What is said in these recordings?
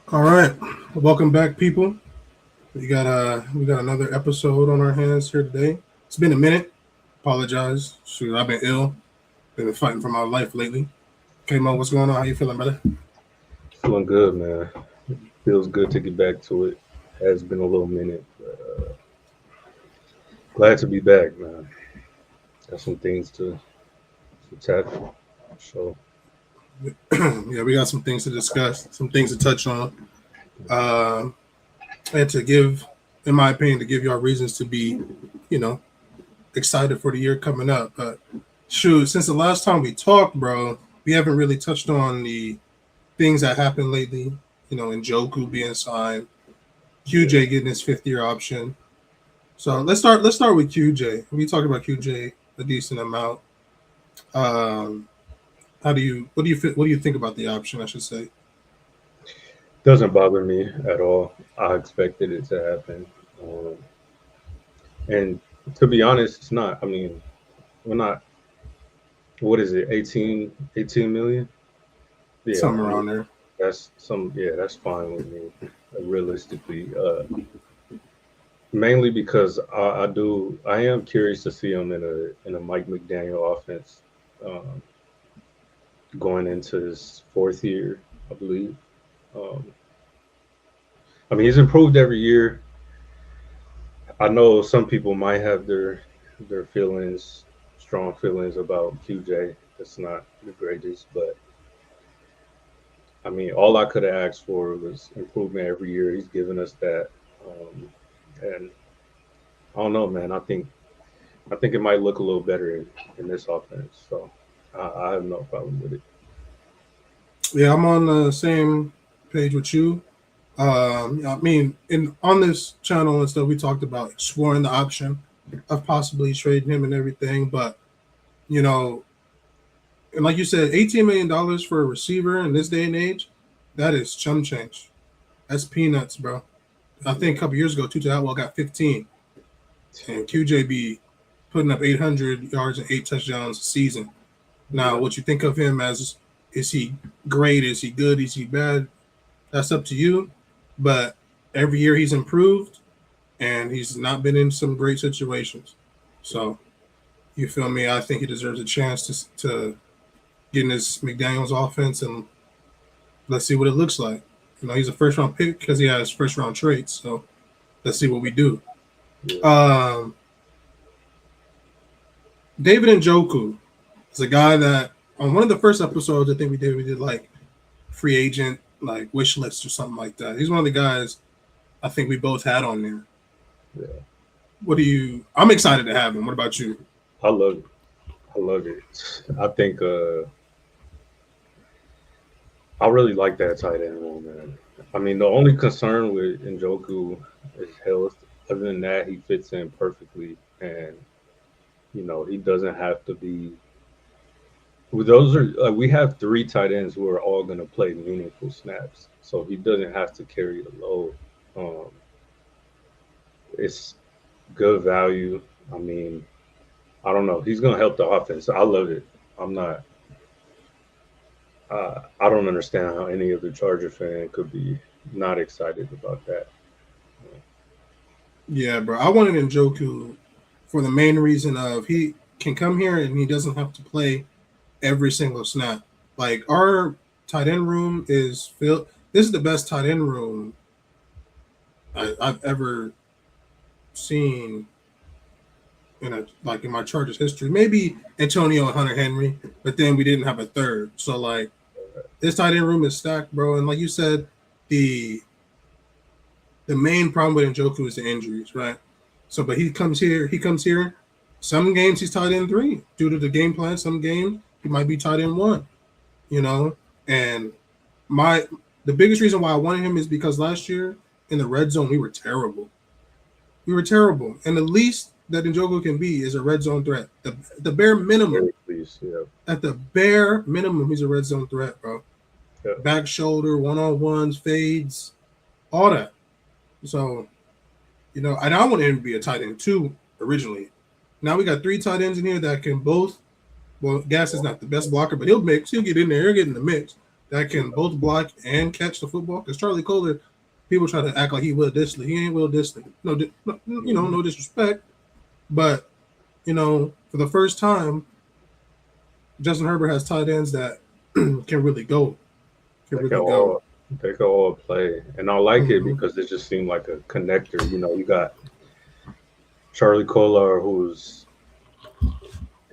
All right, welcome back, people. We got another episode on our hands here today. It's been a minute. Apologize. Shoot, I've been ill. Been fighting for my life lately. Kmo, what's going on? How you feeling, brother? Feeling good, man. Feels good to get back to it. Has been a little minute, but glad to be back, man. Got some things to tackle. So Yeah, we got some things to discuss, some things to touch on, uh, and to give, in my opinion, to give y'all reasons to be, you know, excited for the year coming up. But shoot, since the last time we talked, bro, we haven't really touched on the things that happened lately. Njoku being signed, yeah, QJ getting his 5th year option. So let's start with QJ. We talked about QJ a decent amount. Um, what do you think about the option? I should say. doesn't bother me at all. I expected it to happen, um, and to be honest, it's not. I mean, we're not. What is it? 18 million? Yeah, Something I mean around there. that's some. Yeah, that's fine with me. Realistically, mainly because I am curious to see him in a Mike McDaniel offense, um, going into his fourth year, I believe. Um, I mean, he's improved every year. I know some people might have their feelings, strong feelings about QJ. That's not the greatest, but I mean, all I could have asked for was improvement every year. He's given us that, and I don't know, man. I think it might look a little better in this offense. So I have no problem with it. Yeah, I'm on the same page with you. I mean, in on this channel and stuff, we talked about exploring the option of possibly trading him and everything. But you know, and like you said, $18 million for a receiver in this day and age, that is chum change. That's peanuts, bro. I think a couple years ago, Tutu Atwell got 15, and QJB putting up 800 yards and 8 touchdowns a season. Now, Yeah, what you think of him as, is he great? Is he good? Is he bad? That's up to you. But every year he's improved, and he's not been in some great situations. So you feel me? I think he deserves a chance to get in this McDaniel's offense, and let's see what it looks like. He's a first round pick because he has first round traits. So let's see what we do. yeah. Um, David Njoku is a guy that on one of the first episodes I think we did like free agent like wish list or something like that. He's one of the guys I think we both had on there. Yeah. What do you? I'm excited to have him. What about you? I love it. I love it. I think I really like that tight end role, man. I mean, the only concern with Njoku is health. Other than that, he fits in perfectly, and he doesn't have to be. Well, those are we have three tight ends who are all going to play meaningful snaps, so he doesn't have to carry the load. Um, it's good value. I mean, I don't know. He's going to help the offense. I love it. I'm not. I don't understand how any other Charger fan could be not excited about that. Yeah, bro. I wanted Njoku for the main reason of he can come here and he doesn't have to play every single snap. Like our tight end room is filled. This is the best tight end room I've ever seen in my Chargers history. Maybe Antonio and Hunter Henry, but then we didn't have a third. So like this tight end room is stacked, bro. And like you said, the the main problem with Njoku is the injuries, right? So, but he comes here. He comes here. Some games he's tight end three due to the game plan. Some games he might be tight end one. You know, and my the biggest reason why I wanted him is because last year in the red zone we were terrible. We were terrible, and the least that Njoku can be is a red zone threat. The bare minimum. Very pleased. Yeah. At the bare minimum, he's a red zone threat, bro. Yeah. Back shoulder, one on ones, fades, all that. So, and I wanted him to be a tight end too originally. Now we got three tight ends in here that can both. Well, Gas is not the best blocker, but he'll get in there. He'll get in the mix. that can both block and catch the football. Because Charlie Kohler, people try to act like he Will Disley. He ain't Will Disley. No disrespect, but for the first time, Justin Herbert has tight ends that can really go. Can They can really go. all they can all play, and I like it Mm-hmm. because it just seemed like a connector. You got Charlie Kolar,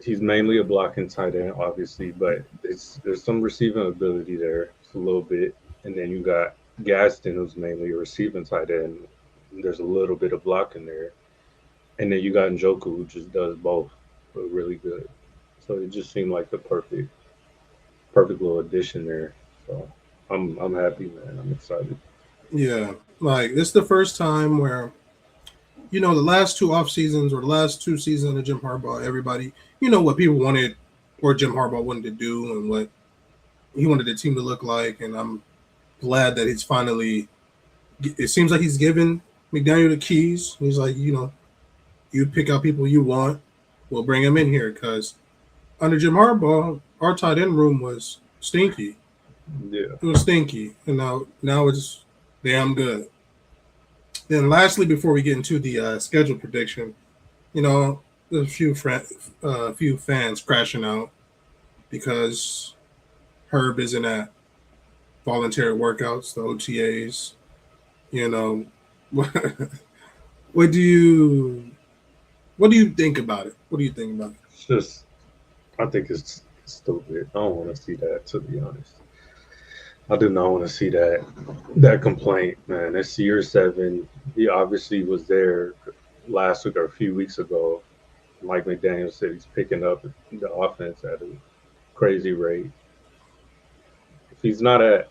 he's mainly a blocking tight end, obviously, but there's some receiving ability there, just a little bit, and then you got Gaston, who's mainly a receiving tight end. There's a little bit of blocking there, and then you got Njoku, who just does both, but really good. So it just seemed like the perfect little addition there. So I'm happy, man. I'm excited. Yeah, like this is the first time where the last two off seasons or the last two seasons of Jim Harbaugh, everybody, what people wanted or Jim Harbaugh wanted to do and what he wanted the team to look like, and I'm glad that he's finally. It seems like he's given McDaniel the keys. He's like, you pick out people you want, we'll bring them in here because under Jim Harbaugh, our tight end room was stinky. Yeah, It was stinky, and now it's damn good. Then, lastly, before we get into the schedule prediction, there's a few fans crashing out because Herb isn't at voluntary workouts, the OTAs. You know, what do you what do you think about it? What do you think about it? it's just I think it's stupid. I don't want to see that, to be honest. I do not want to see that complaint, man. It's year seven. He obviously was there last week or a few weeks ago. Mike McDaniel said he's picking up the offense at a crazy rate. If he's not at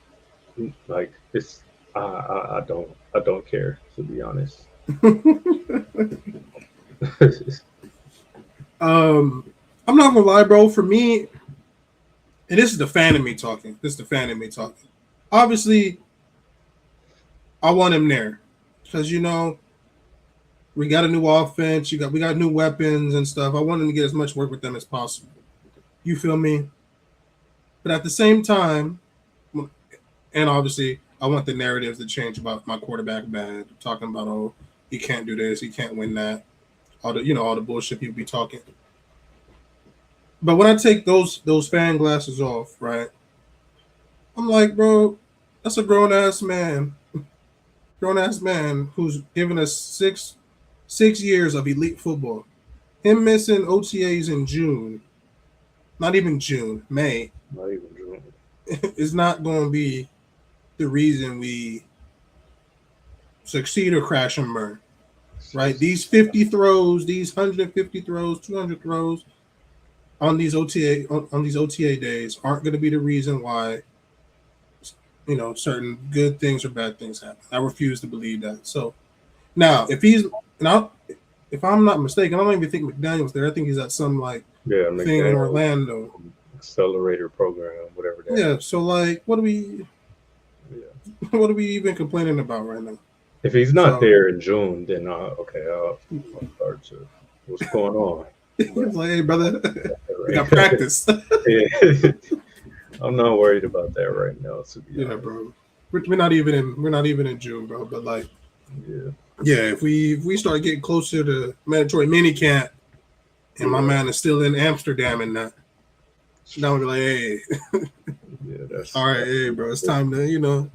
like it's, I don't care, to be honest. um, I'm not gonna lie, bro. For me, and this is the fan in me talking. This is the fan in me talking. Obviously, I want him there because we got a new offense. We got new weapons and stuff. I want him to get as much work with them as possible. You feel me? But at the same time, and obviously, I want the narratives to change about my quarterback bad. Talking about he can't do this, he can't win that. All the bullshit people be talking. But when I take those fan glasses off, right? I'm like, bro, that's a grown ass man who's given us six years of elite football. Him missing OTAs in June, not even June, May, Not even June. is not going to be the reason we succeed or crash and burn. It's Right? just These 50 throws, these 150 throws, 200 throws on these OTA days aren't going to be the reason why certain good things or bad things happen. I refuse to believe that. So now, if I'm not mistaken, I don't even think McDaniel's there. I think he's at some like yeah, thing in McDaniel Orlando. accelerator program, whatever that Yeah. is. So like, what are we Yeah. what are we even complaining about right now? If he's not So there in June, then okay, I'll start to what's going on. he's But like, hey brother, we got right. practice. Yeah. I'm not worried about that right now, to be Yeah, honest. bro. We're not even in June, bro. But like, Yeah, yeah, if we start getting closer to mandatory mini camp, and my yeah, man is still in Amsterdam and that, now we'll be like, hey, yeah. all right, hey, bro, it's That's time to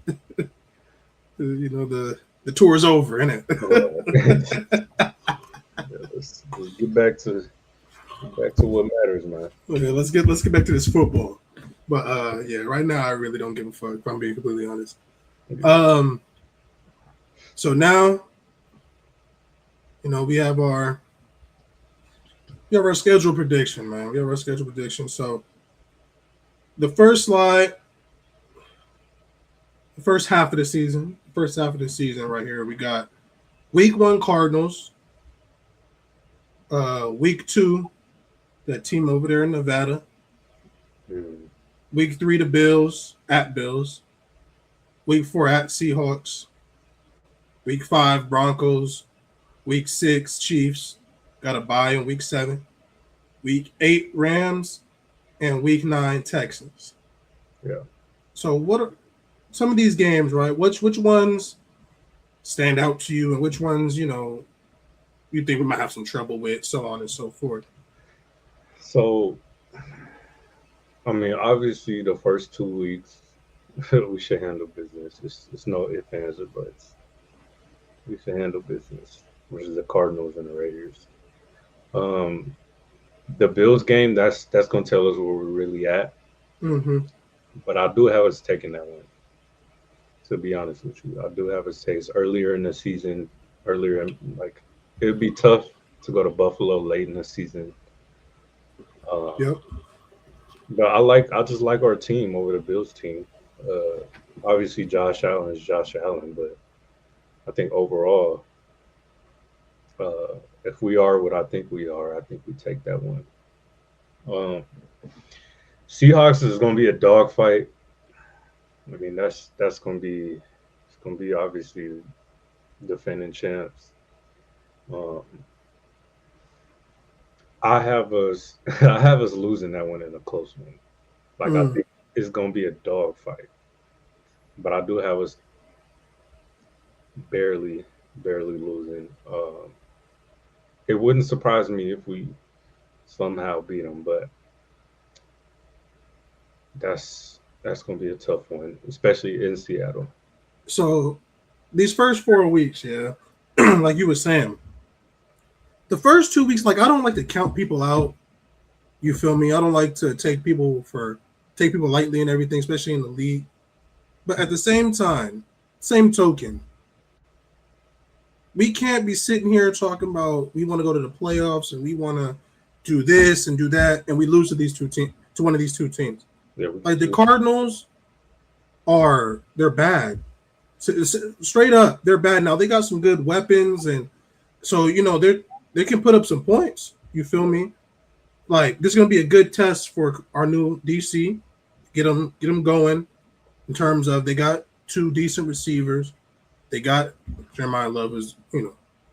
the tour is over, isn't right. it? Yeah, let's get back to what matters, man. Okay, let's get back to this football. But yeah, right now I really don't give a fuck. If I'm being completely honest. Yeah, Um, so now we have our schedule prediction, man. We have our schedule prediction. So the first half of the season right here, we got week one Cardinals, week two that team over there in Nevada, mm, week three the Bills at Bills, week four at Seahawks, week five Broncos, week six Chiefs, got a bye in week seven, week eight Rams, and week nine Texans. yeah, So what are some of these games, right? Which ones stand out to you, and which ones you think we might have some trouble with, so on and so forth. So, I mean, obviously, the first 2 weeks we should handle business. It's no ifs, ands, or buts. We should handle business, which is the Cardinals and the Raiders. Um, the Bills game, that's gonna tell us where we're really at. Mm-hmm. But I do have us taking that one. To be honest with you, I do have us taste earlier in the season. Earlier, like it would be tough to go to Buffalo late in the season. Um, Yep. but I just like our team over the Bills team. Uh, obviously, Josh Allen is Josh Allen, but I think overall, if we are what I think we are, I think we take that one. Um, Seahawks is going to be a dogfight. I mean, that's going to be it's going to be obviously defending champs. Um, I have us I have us losing that one in a close one. Like I Mm. think it's going to be a dogfight, but I do have us barely losing. It wouldn't surprise me if we somehow beat them, but that's going to be a tough one, especially in Seattle. So these first 4 weeks, yeah, like you were saying, the first 2 weeks, like I don't like to count people out. You feel me? I don't like to take people lightly and everything, especially in the league. But at the same time, same token, we can't be sitting here talking about we want to go to the playoffs and we want to do this and do that, and we lose to these two teams, to one of these two teams. Yeah, Like the Cardinals they're bad. Straight up, they're bad. Now they got some good weapons, and so they can put up some points. You feel me? Like this is gonna be a good test for our new DC. Get them going in terms of they got two decent receivers. They got Jeremiah Love is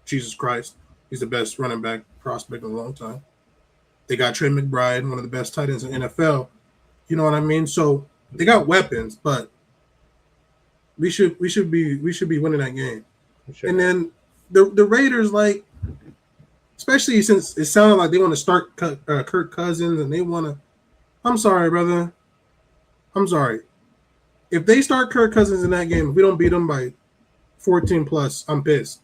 Jesus Christ. He's the best running back prospect in a long time. They got Trey McBride, one of the best tight ends in the NFL. You know what I mean? So they got weapons, but we should be winning that game. And then the Raiders, like, especially since it sounded like they want to start Kirk Cousins and they want to. I'm sorry, brother. I'm sorry. If they start Kirk Cousins in that game, if we don't beat them by 14 plus, I'm pissed.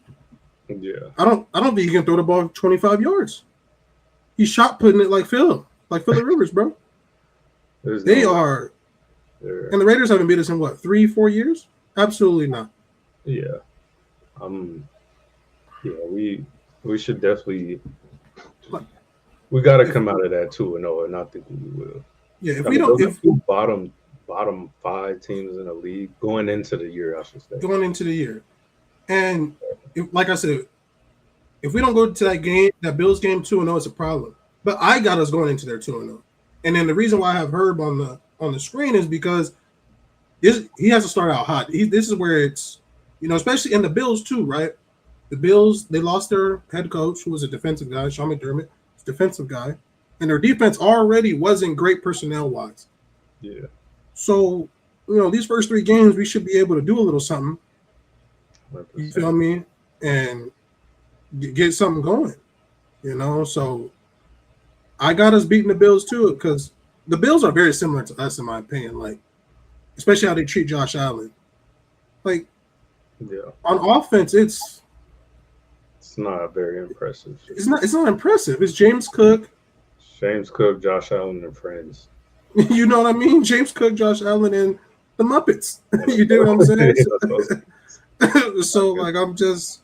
Yeah, I don't think he can throw the ball 25 yards. He's shot putting it like Phillip Rivers, bro. there's They no way are, there. and the Raiders haven't beat us in what 3-4 years? Absolutely not. Yeah, um, yeah, we should definitely Like, we got to if come out of that 2-0, and I think we will. yeah, if I we mean, don't, those are if two bottom five teams in the league going into the year, I should say. going into the year, and like I said, if we don't go to that game, that Bills game 2-0, it's a problem. But I got us going into their 2-0, and then the reason why I have Herb on the screen is because he has to start out hot. This is where it's especially in the Bills too, right? The Bills, they lost their head coach, who was a defensive guy, Sean McDermott, defensive guy, and their defense already wasn't great personnel wise. Yeah, So, these first three games, we should be able to do a little something. hundred You percent. feel me? And get something going. So I got us beating the Bills too, because the Bills are very similar to us, in my opinion. Like, especially how they treat Josh Allen. Like Yeah, on offense, it's not very impressive. it's not impressive. It's James Cook. James Cook, Josh Allen, and friends. You know what I mean? James Cook, Josh Allen, and the Muppets. And You dig what I'm saying? that's awesome. So like I'm just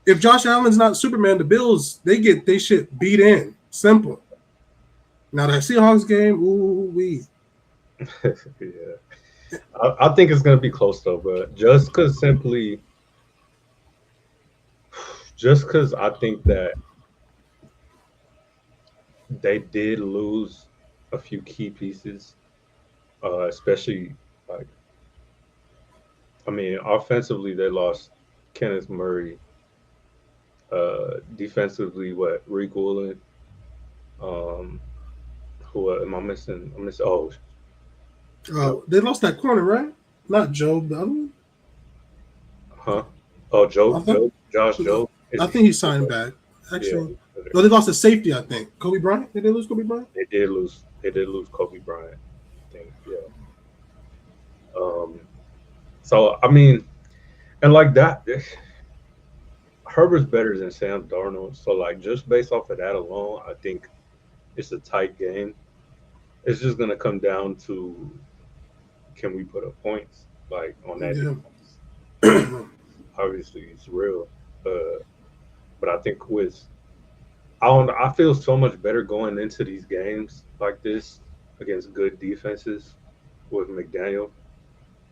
if Josh Allen's not Superman, the Bills they get they shit beat in. Simple. Now that Seahawks game, ooh wee. Yeah, I think it's gonna be close though, but just because I think that they did lose a few key pieces, especially like I mean, offensively they lost Kenneth Murray. Defensively, what Rick Woolen, um, who am I missing? I'm missing. Oh, Oh, they lost that corner, right? Not Job. The other one. Huh? Oh, I thought. Josh Joe. I think he signed back. Yeah, Actually, no, they lost a safety. I think Kobe Bryant. Did they lose Kobe Bryant? they did lose. They did lose Kobe Bryant. I think. Yeah. Um. So I mean, and like that, Herbert's better than Sam Darnold. So like, just based off of that alone, I think it's a tight game. It's just gonna come down to, can we put up points like on that Yeah. defense? Obviously, it's real. Uh, but I think with I don't. I feel so much better going into these games like this against good defenses with McDaniel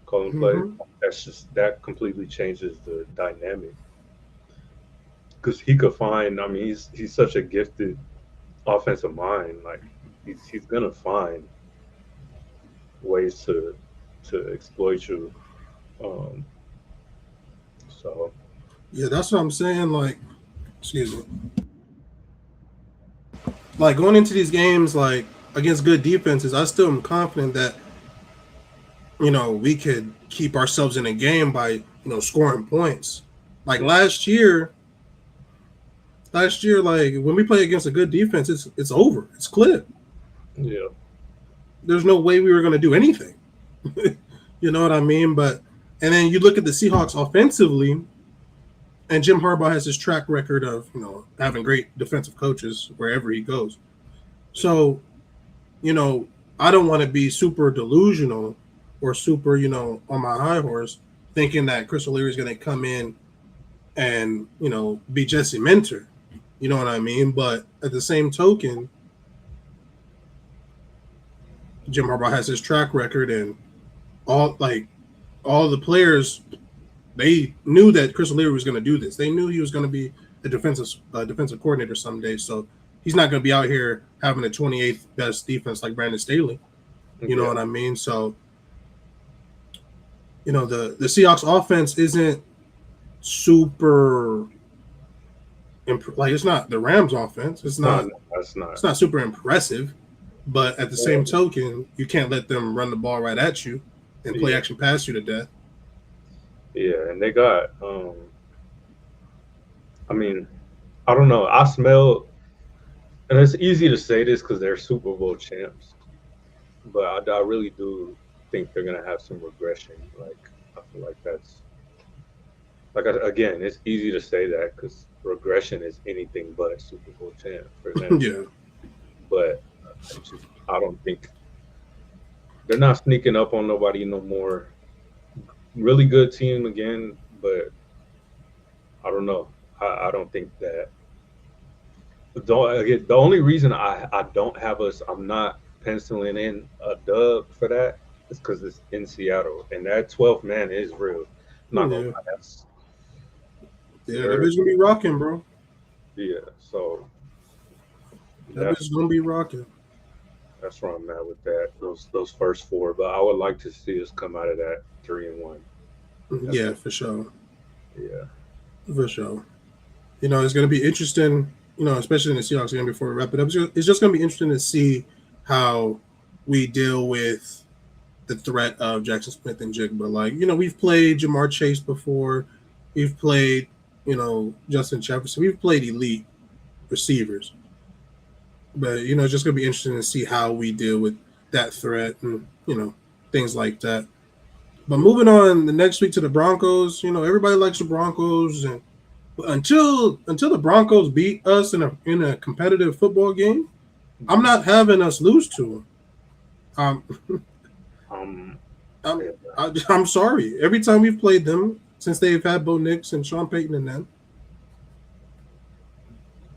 calling plays. hmm That completely changes the dynamic because he could find. I mean, he's such a gifted offensive mind. Like he's gonna find ways to exploit you. Um, so Yeah, that's what I'm saying. Like, excuse me. Like going into these games, like against good defenses, I still am confident that we could keep ourselves in a game by scoring points. Like last year, like when we play against a good defense, it's over. It's clip. yeah, There's no way we were going to do anything. You know what I mean? But and then you look at the Seahawks offensively, and Jim Harbaugh has this track record of having great defensive coaches wherever he goes. So you know I don't want to be super delusional or super on my high horse, thinking that Chris O'Leary is going to come in and be Jesse Minter. You know what I mean? But at the same token, Jim Harbaugh has his track record, and all the players, they knew that Chris O'Leary was going to do this. They knew he was going to be a defensive coordinator someday. So he's not going to be out here having the 28th best defense like Brandon Staley. You know yeah, what I mean? So the Seahawks offense isn't super like it's not the Rams offense. It's no, not no, that's not. it's not super impressive. But at the same token, you can't let them run the ball right at you and play Yeah, action pass you to death. yeah, and they got. I mean, I don't know. I smell, and it's easy to say this because they're Super Bowl champs, but I really do think they're gonna have some regression. Like I feel like that's again, it's easy to say that because regression is anything but Super Bowl champ for them. Yeah. But I don't think they're not sneaking up on nobody no more. Really good team again, but I don't know. I don't think that the only reason I don't have us, I'm not penciling in a dub for that is because it's in Seattle and that 12th man is real. I'm not gonna Yeah. lie, Yeah, that they're bitch gonna be rocking, bro. yeah. So That bitch gonna be rocking. that's where I'm at with that. Those first four, but I would like to see us come out of that 3-1. That's Yeah, for sure. yeah, For sure. It's gonna be interesting, especially in the Seahawks game before we wrap it up. It's just gonna be interesting to see how we deal with the threat of Jackson Smith and Jigba. Like, we've played Jamar Chase before. We've played, Justin Jefferson. We've played elite receivers. But, it's just going to be interesting to see how we deal with that threat and, things like that. But moving on the next week to the Broncos, everybody likes the Broncos. And until the Broncos beat us in a competitive football game, I'm not having us lose to them. um, I'm, yeah, I'm sorry. Every time we've played them, since they've had Bo Nix and Sean Payton and them,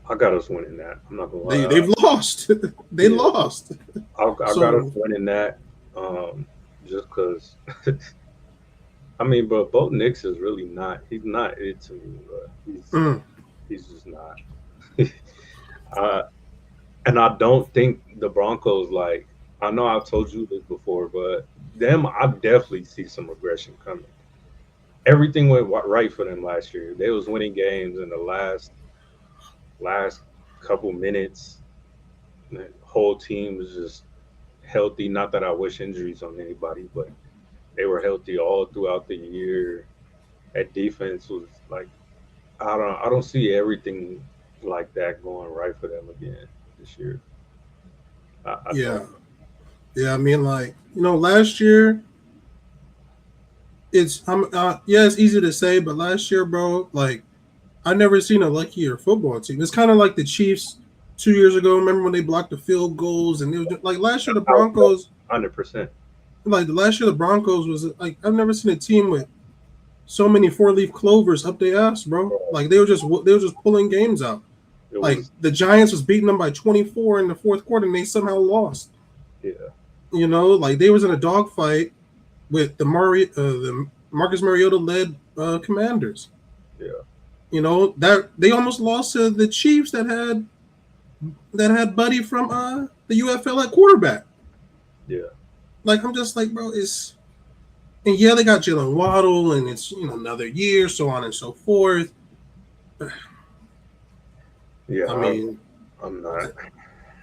I got us winning that. I'm not gonna lie. they've lost. They Yeah, lost. I got us So winning that. Just because. I mean, but Bo Nix is really not. He's not it to me. But mm, he's just not. uh, and I don't think the Broncos like. I know I've told you this before, but them, I definitely see some regression coming. Everything went right for them last year. They was winning games in the last couple minutes. The whole team was just healthy. Not that I wish injuries on anybody, but they were healthy all throughout the year. That defense was like I don't see everything like that going right for them again this year. I don't. Yeah, yeah. I mean, like last year yeah, it's easy to say, but last year, bro, like I never seen a luckier football team. It's kind of like the Chiefs 2 years ago. Remember when they blocked the field goals and it was like last year the I was Broncos. 100%. Like the last year the Broncos was like I've never seen a team with so many four leaf clovers up their ass, bro. Like they were just pulling games out. It Like was the Giants was beating them by 24 in the fourth quarter and they somehow lost. yeah, Like they was in a dogfight with the Marcus Mariota led Commanders. yeah, That they almost lost to the Chiefs that had Buddy from the UFL at quarterback. yeah, Like I'm just like, bro, and yeah, they got Jalen Waddle, and it's another year, so on and so forth. yeah. I mean, I'm not.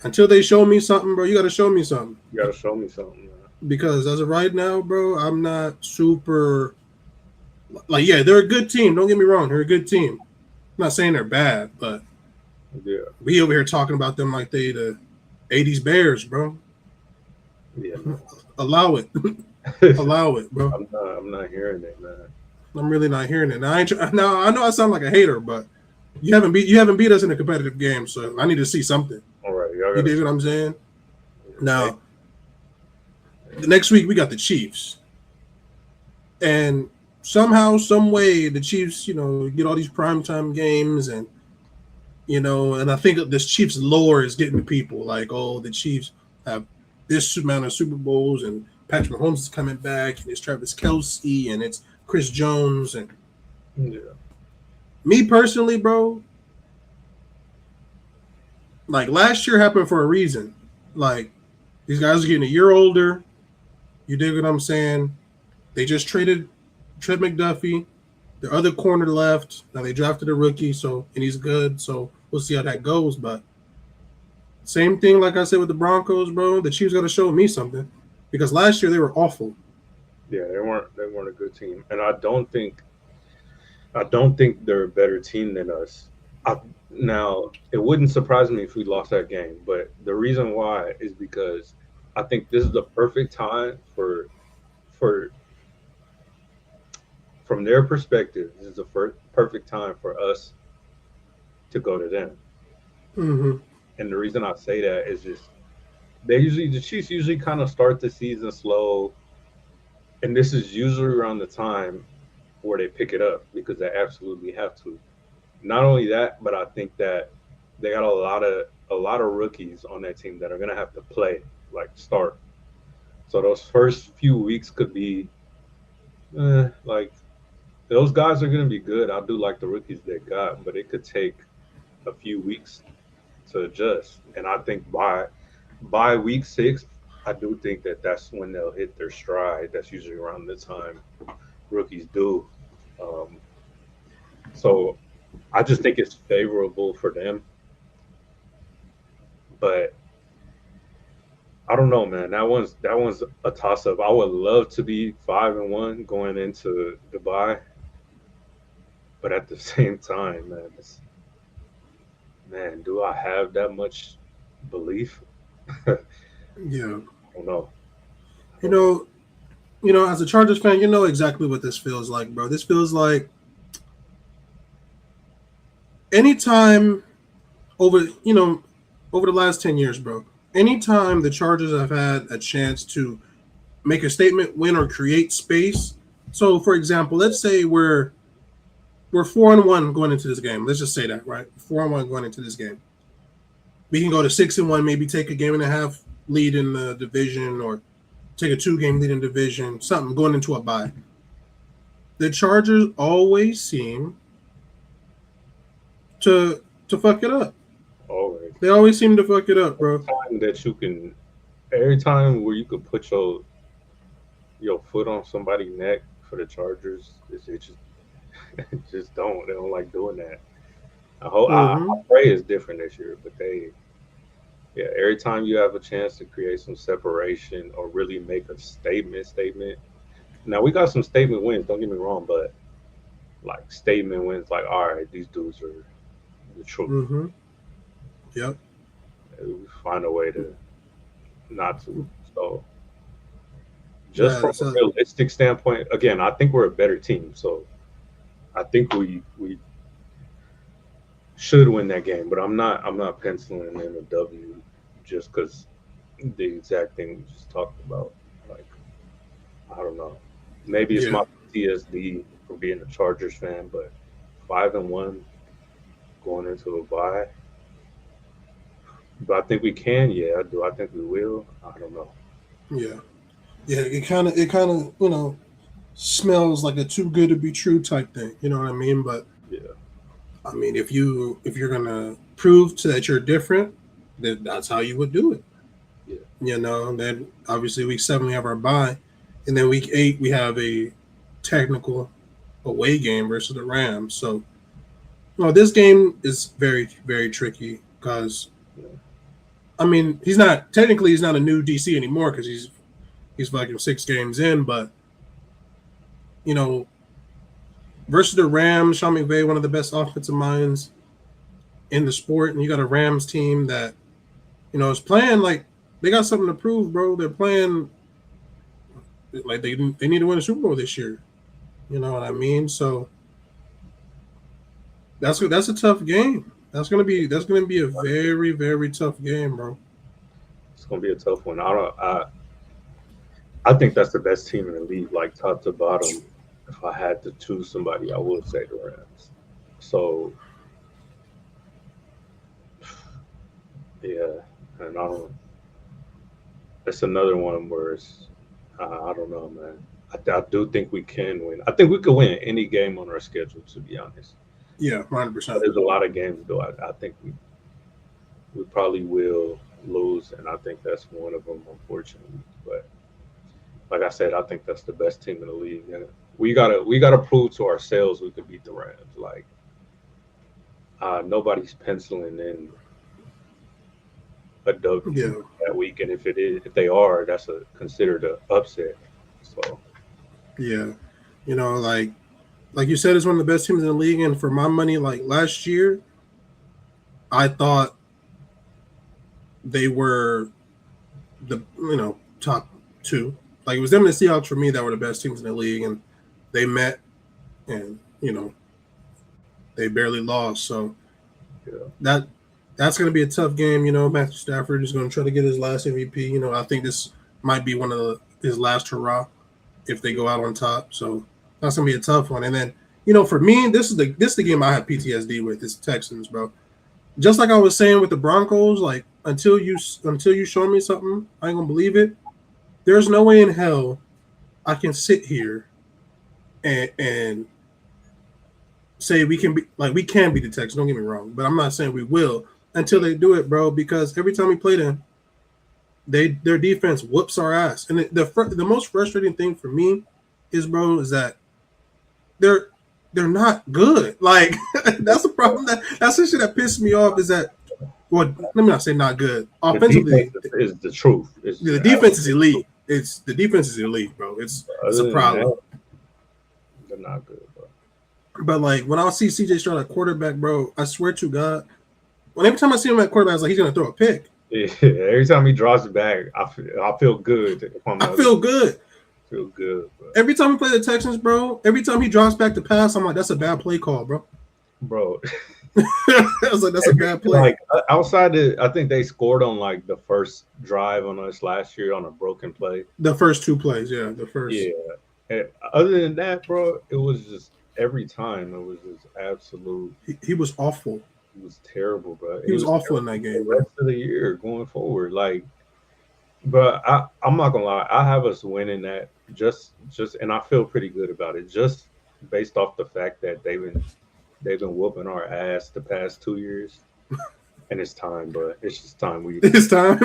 until they show me something, bro, you got to show me something. You gotta show me something. Because as of right now, bro, I'm not super like. Yeah, they're a good team. Don't get me wrong, they're a good team. I'm not saying they're bad, but Yeah, we over here talking about them like they the '80s Bears, bro. yeah. Allow it, Man. allow it, bro. I'm not hearing it, man. I'm really not hearing it. Now I know I sound like a hater, but you haven't beat us in a competitive game, so I need to see something. All right, y'all You gotta dig show what I'm saying? me. Now, the next week we got the Chiefs, and somehow, some way, the Chiefs, get all these primetime games, and I think this Chiefs lore is getting to people. Like, oh, the Chiefs have this amount of Super Bowls, and Patrick Mahomes is coming back, and it's Travis Kelsey, and it's Chris Jones, and Yeah, me personally, bro, like last year happened for a reason. Like these guys are getting a year older. You dig what I'm saying? They just traded Trent McDuffie. The other corner left. Now they drafted a rookie, and he's good. So we'll see how that goes. But same thing, like I said with the Broncos, bro. The Chiefs got to show me something because last year they were awful. yeah. They weren't a good team, and I don't think they're a better team than us. I, now, it wouldn't surprise me if we lost that game, but the reason why is because I think this is the perfect time for from their perspective, this is the perfect time for us to go to them. Mm-hmm. And the reason I say that is just the Chiefs usually kind of start the season slow, and this is usually around the time where they pick it up because they absolutely have to. Not only that, but I think that they got a lot of rookies on that team that are gonna have to play, like start. So those first few weeks could be like those guys are gonna be good. I do like the rookies they got, but it could take a few weeks to adjust. And I think by week 6, I do think that that's when they'll hit their stride. That's usually around the time rookies do. Um, so I just think it's favorable for them. But I don't know, man. That one's a toss up. I would love to be 5-1 going into Dubai, but at the same time, man, do I have that much belief? I Yeah. don't know. I You don't know. know, as a Chargers fan, you know exactly what this feels like, bro. This feels like anytime over, over the last 10 years, bro. Anytime the Chargers have had a chance to make a statement, win, or create space. So, for example, let's say we're 4-1 going into this game. Let's just say that, right? 4-1 going into this game. We can go to 6-1, maybe take a game and a half lead in the division, or take a 2-game lead in division, something going into a bye. The Chargers always seem to fuck it up. Always. They always seem to fuck it up, bro. Time that you can, every time where you could put your foot on somebody's neck for the Chargers, it just just don't. They don't like doing that. I hope I Mm-hmm. pray it's different this year, but Yeah, every time you have a chance to create some separation or really make a statement. Now we got some statement wins, don't get me wrong, but like statement wins, like all right, these dudes are the truth. Mm-hmm. Yep. We find a way to not to. So just Yeah. from a So realistic standpoint, again, I think we're a better team. So I think we should win that game, but I'm not penciling in a W just because the exact thing we just talked about. Like I don't know, maybe it's yeah. my PTSD from being a Chargers fan, but 5-1 going into a bye. Do I think we can? Yeah. Do I think we will? I don't know. Yeah. Yeah. It kind of smells like a too good to be true type thing. You know what I mean? But Yeah, I mean, if you're gonna prove that you're different, then that's how you would do it. yeah, Then obviously week 7 we have our bye, and then week 8 we have a technical away game versus the Rams. So, this game is very very tricky because yeah, I mean he's not a new DC anymore because he's like 6 games in, but you know versus the Rams, Sean McVay, one of the best offensive minds in the sport, and you got a Rams team that is playing like they got something to prove, bro. They're playing like they need to win a Super Bowl this year. You know what I mean? So that's a tough game. That's gonna be a very very tough game, bro. it's gonna be a tough one. I don't. I think that's the best team in the league, like top to bottom. If I had to choose somebody, I would say the Rams. So yeah, and I don't. It's another one where it's. I don't know, man. I do think we can win. I think we could win any game on our schedule, to be honest. Yeah, hundred But percent. there's a lot of games though. I think we probably will lose, and I think that's one of them, unfortunately. But like I said, I think that's the best team in the league. And we gotta prove to ourselves we could beat the Rams. Like nobody's penciling in a Yeah, W that week, and if they are, that's a considered a upset. So yeah. Like you said, it's one of the best teams in the league. And for my money, like last year, I thought they were the top two. Like it was them and the Seahawks for me that were the best teams in the league, and they met, and they barely lost. So yeah, that that's going to be a tough game. Matthew Stafford is going to try to get his last MVP. I think this might be one of his last hurrah if they go out on top. So that's going to be a tough one. And then for me, this is the game I have PTSD with. Is Texans, bro. Just like I was saying with the Broncos, like until you show me something, I ain't gonna believe it. There's no way in hell I can sit here and say we can beat the Texans. Don't get me wrong, but I'm not saying we will until they do it, bro. Because every time we play them, their defense whoops our ass. And the most frustrating thing for me is that they're they're not good. Like that's the problem. That's the shit that pisses me off. Is that well? Let me not say not good. the defense Offensively, is the truth. It's the defense is absolute truth. elite. It's the defense is elite, bro. It's a Other than problem. that, they're not good, bro. But like when I see CJ Stroud at quarterback, bro, I swear to God, every time I see him at quarterback, it's like he's gonna throw a pick. Yeah, every time he draws it back, I feel good if I'm the I other feel team. good. Feel good, bro. Every time we play the Texans, bro, every time he drops back to pass, I'm like, that's a bad play call, bro. Bro, I was like, that's a bad play. like outside I think they scored on like the first drive on us last year on a broken play. The first 2 plays, yeah, the first. Yeah. And other than that, bro, it was just every time it was just absolute. He was awful. It was terrible, bro. He He was was awful in terrible that the game, bro. rest of the year going forward. Like, but I'm not gonna lie, I have us winning that just, and I feel pretty good about it, just based off the fact that they've been whooping our ass the past 2 years, and it's time, but it's just time we. This time.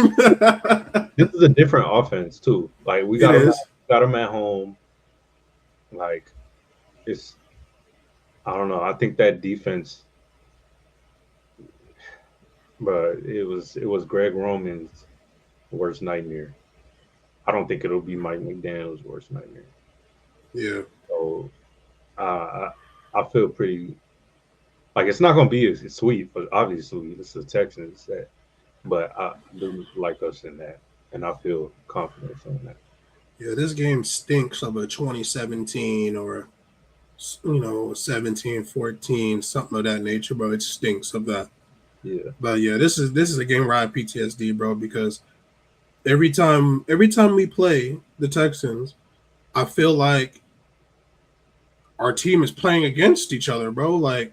This is a different offense too. Like we It is. got them at home. Like it's I don't know. I think that defense but it was Greg Roman's worst nightmare. I don't think it'll be Mike McDaniel's worst nightmare. Yeah. So I I feel pretty like it's not gonna be as sweet, but obviously it's the Texans that, but I do like us in that, and I feel confidence on that. Yeah, this game stinks of a 2017 or 17-14, something of that nature, bro. It stinks of that. Yeah, But yeah, this is a game where I have PTSD, bro, because every time we play the Texans, I feel like our team is playing against each other, bro. Like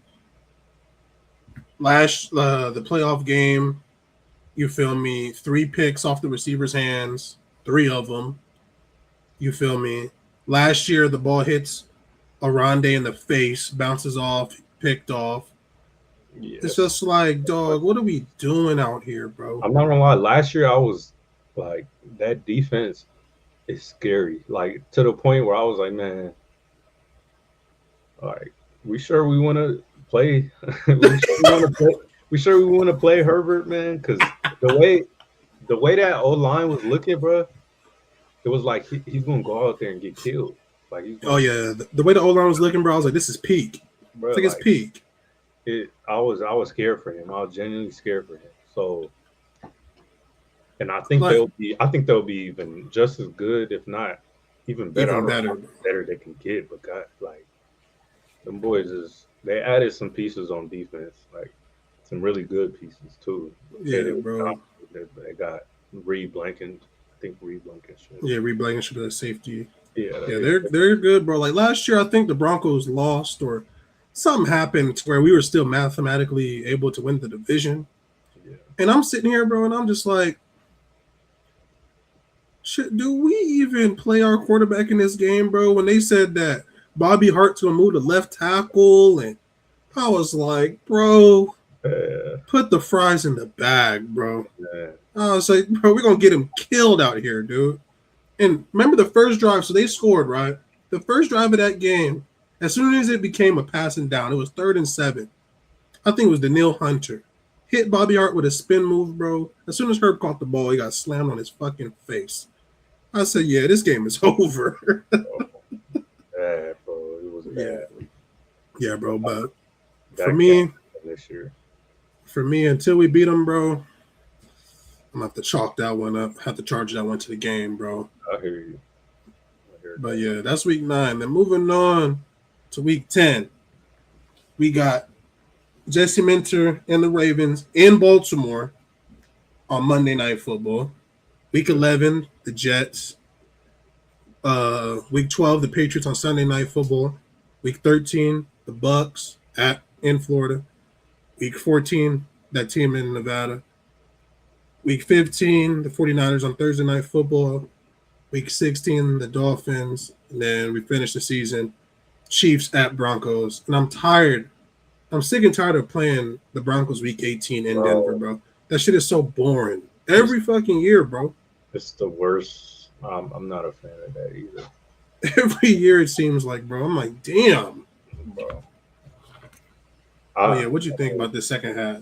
the playoff game, you feel me? 3 picks off the receiver's hands, 3 of them. You feel me? Last year, the ball hits Arande in the face, bounces off, picked off. yeah. It's just like, dog, what are we doing out here, bro? I'm not gonna lie. Last year I was like that defense is scary. Like to the point where I was like, man, like we sure we want to play? we sure we want to play? We sure we want to play Herbert, man? Because the way the way that O line was looking, bro, it was like he's gonna go out there and get killed. Like he's Oh gonna, yeah, the way the O line was looking, bro, I was like, this is peak. It's bro. like it's Like peak. it, I was scared for him. I was genuinely scared for him. So, and Like I think they'll be even just as good, if not even better. I even don't know better, how bro. better they can get, but God, like them boys is they added some pieces on defense, like some really good pieces too. Yeah, bro. They got Reed Blanken. I think Reed Blankenship. Yeah, Reed Blankenship as safety. Yeah, Yeah, they're good, bro. Like last year, I think the Broncos lost or something happened to where we were still mathematically able to win the division. yeah. And I'm sitting here, bro, and I'm just like, shit, do we even play our quarterback in this game, bro? When they said that Bobby Hart's gonna move to left tackle, and I was like, bro, Yeah, put the fries in the bag, bro. man. I was like, bro, we're gonna get him killed out here, dude. And remember the first drive, so they scored, right? The first drive of that game, as soon as it became a passing down, it was 3rd and 7. I think it was Daniil Hunter. Hit Bobby Hart with a spin move, bro. As soon as Herb caught the ball, he got slammed on his fucking face. I said, yeah, this game is over. Oh, bad, bro. It was yeah. bad. Yeah, bro. But for That can't me, happen this year. until we beat them, bro, I'm gonna have to chalk that one up. Have to charge that one to the game, bro. I hear you. I hear But that. yeah, that's week 9. Then moving on to week 10, we got Jesse Minter and the Ravens in Baltimore on Monday Night Football. Week 11, the Jets. Week 12, the Patriots on Sunday Night Football. Week 13, the Bucks in Florida. Week 14, that team in Nevada. Week 15, the 49ers on Thursday Night Football. Week 16, the Dolphins. And then we finish the season, Chiefs at Broncos. And I'm tired. I'm sick and tired of playing the Broncos week 18 in Denver, Bro, bro. That shit is so boring. Every fucking year, bro. it's the worst. I'm not a fan of that either, Every year it seems like, bro. I'm like, damn. bro. Oh yeah, I, what'd you think about this second half?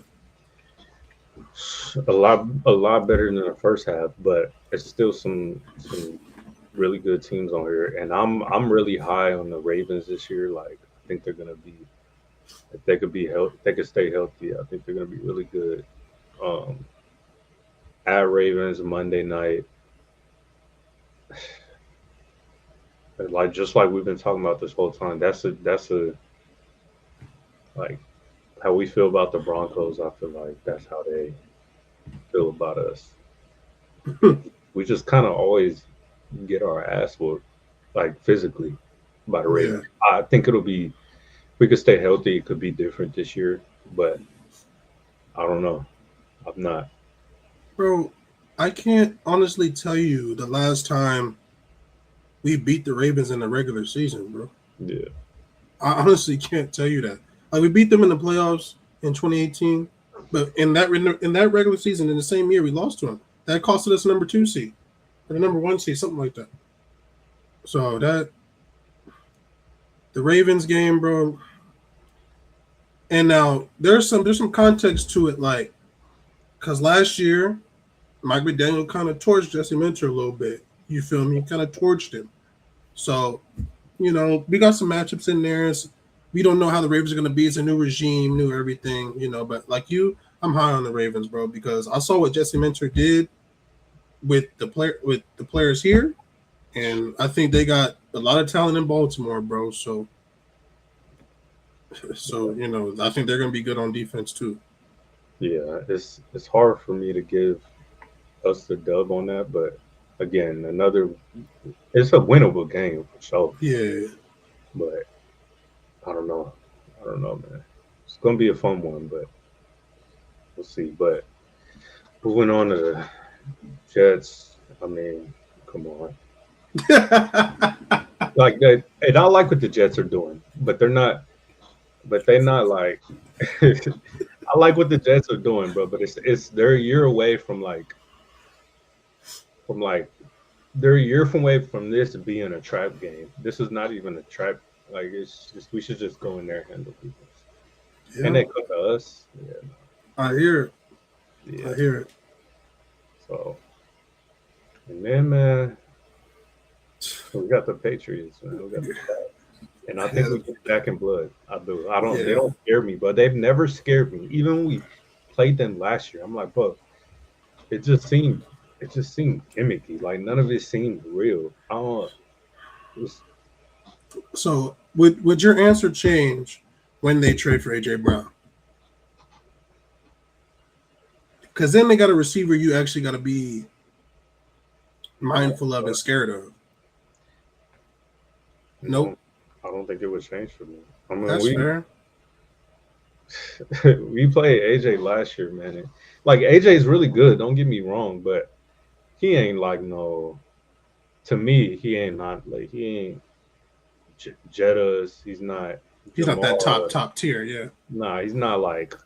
a lot better than the first half, but it's still some really good teams on here, and I'm really high on the Ravens this year. Like I think they're gonna be if they could be healthy, they could stay healthy. I think they're gonna be really good. Um, at Ravens Monday night, like just like we've been talking about this whole time. That's a like how we feel about the Broncos. I feel like that's how they feel about us. We just kind of always get our ass whooped, like physically, by the Yeah, Ravens. I think it'll be if we could stay healthy. It could be different this year, but I don't know. I'm not. bro. I can't honestly tell you the last time we beat the Ravens in the regular season, bro. Yeah, I honestly can't tell you that. Like we beat them in the playoffs in 2018, but in that regular season in the same year we lost to them. That costed us a number 2 seed or the number 1 seed, something like that. So that the Ravens game, bro. And now there's some context to it. Like Because last year, Mike McDaniel kind of torched Jesse Minter a little bit. You feel me? Kind of torched him. So, we got some matchups in there. We don't know how the Ravens are going to be. It's a new regime, new everything, But like you, I'm high on the Ravens, bro, because I saw what Jesse Minter did with the players here, and I think they got a lot of talent in Baltimore, bro. So I think they're going to be good on defense too. Yeah, it's hard for me to give us the dub on that, but again, it's a winnable game for sure. Yeah, but I don't know, man. It's gonna be a fun one, but we'll see. But moving on to the Jets, I mean, come on, like that, and I like what the Jets are doing, but they're not like. I like what the Jets are doing, bro, but they're a year away from they're a year from away from this being a trap game. This is not even a trap. Like, it's just we should just go in there and handle people. yeah. And they come to us. Yeah. I hear it. Yeah. I hear it. So, and then, man, we got the Patriots, man. We got the Pats. And I think we get back in blood. I do. They don't scare me, but they've never scared me. Even when we played them last year, I'm like, bro, it just seemed gimmicky. Like, none of it seemed real. So would your answer change when they trade for AJ Brown? Because then they got a receiver you actually got to be mindful of and scared of. Nope. I don't think it would change for me. I mean, that's fair. We played AJ last year, man. Like, AJ's really good. Don't get me wrong, but he ain't like no. To me, he ain't Jettas. He's not. He's not that top tier. Yeah. Nah, he's not like.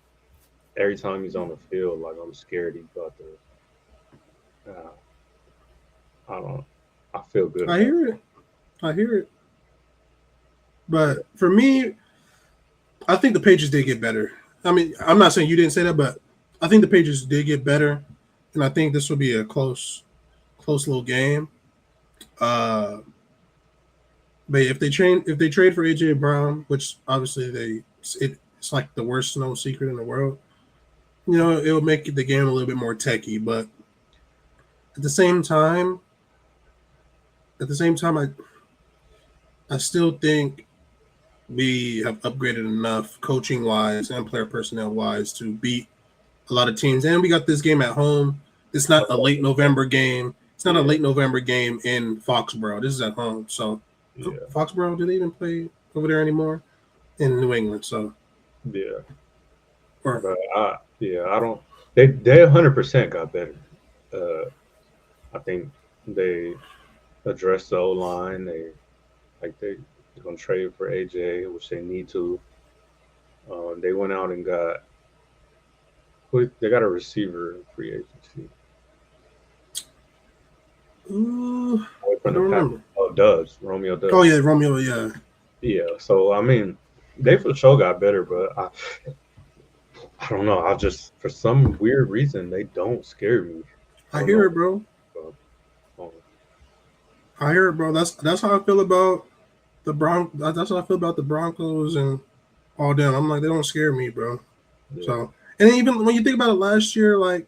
Every time he's on the field, like, I'm scared he's about to. I feel good. I hear it. But for me, I think the Patriots did get better. I mean, I'm not saying you didn't say that, but I think the Patriots did get better, and I think this will be a close little game. But if they trade for AJ Brown, which obviously it's like the worst known secret in the world, it will make the game a little bit more techy. But at the same time, I still think we have upgraded enough coaching wise and player personnel wise to beat a lot of teams. And we got this game at home. It's not a late November game. It's not a late November game in Foxborough. This is at home. So Foxborough, do they even play over there anymore? In New England. So yeah. But I don't. They 100% got better. I think they addressed the O-line. They're gonna trade for AJ, which they need to. They went out and got they got a receiver in free agency. Ooh, I don't remember. Romeo Dubs. Oh yeah, Romeo. Yeah. Yeah. So I mean, they for sure got better, but I don't know. For some weird reason, they don't scare me. I hear it, bro. I hear it, bro. That's how I feel about the That's how I feel about the Broncos and all them. I'm like, they don't scare me, bro. Yeah. So, and even when you think about it, last year, like,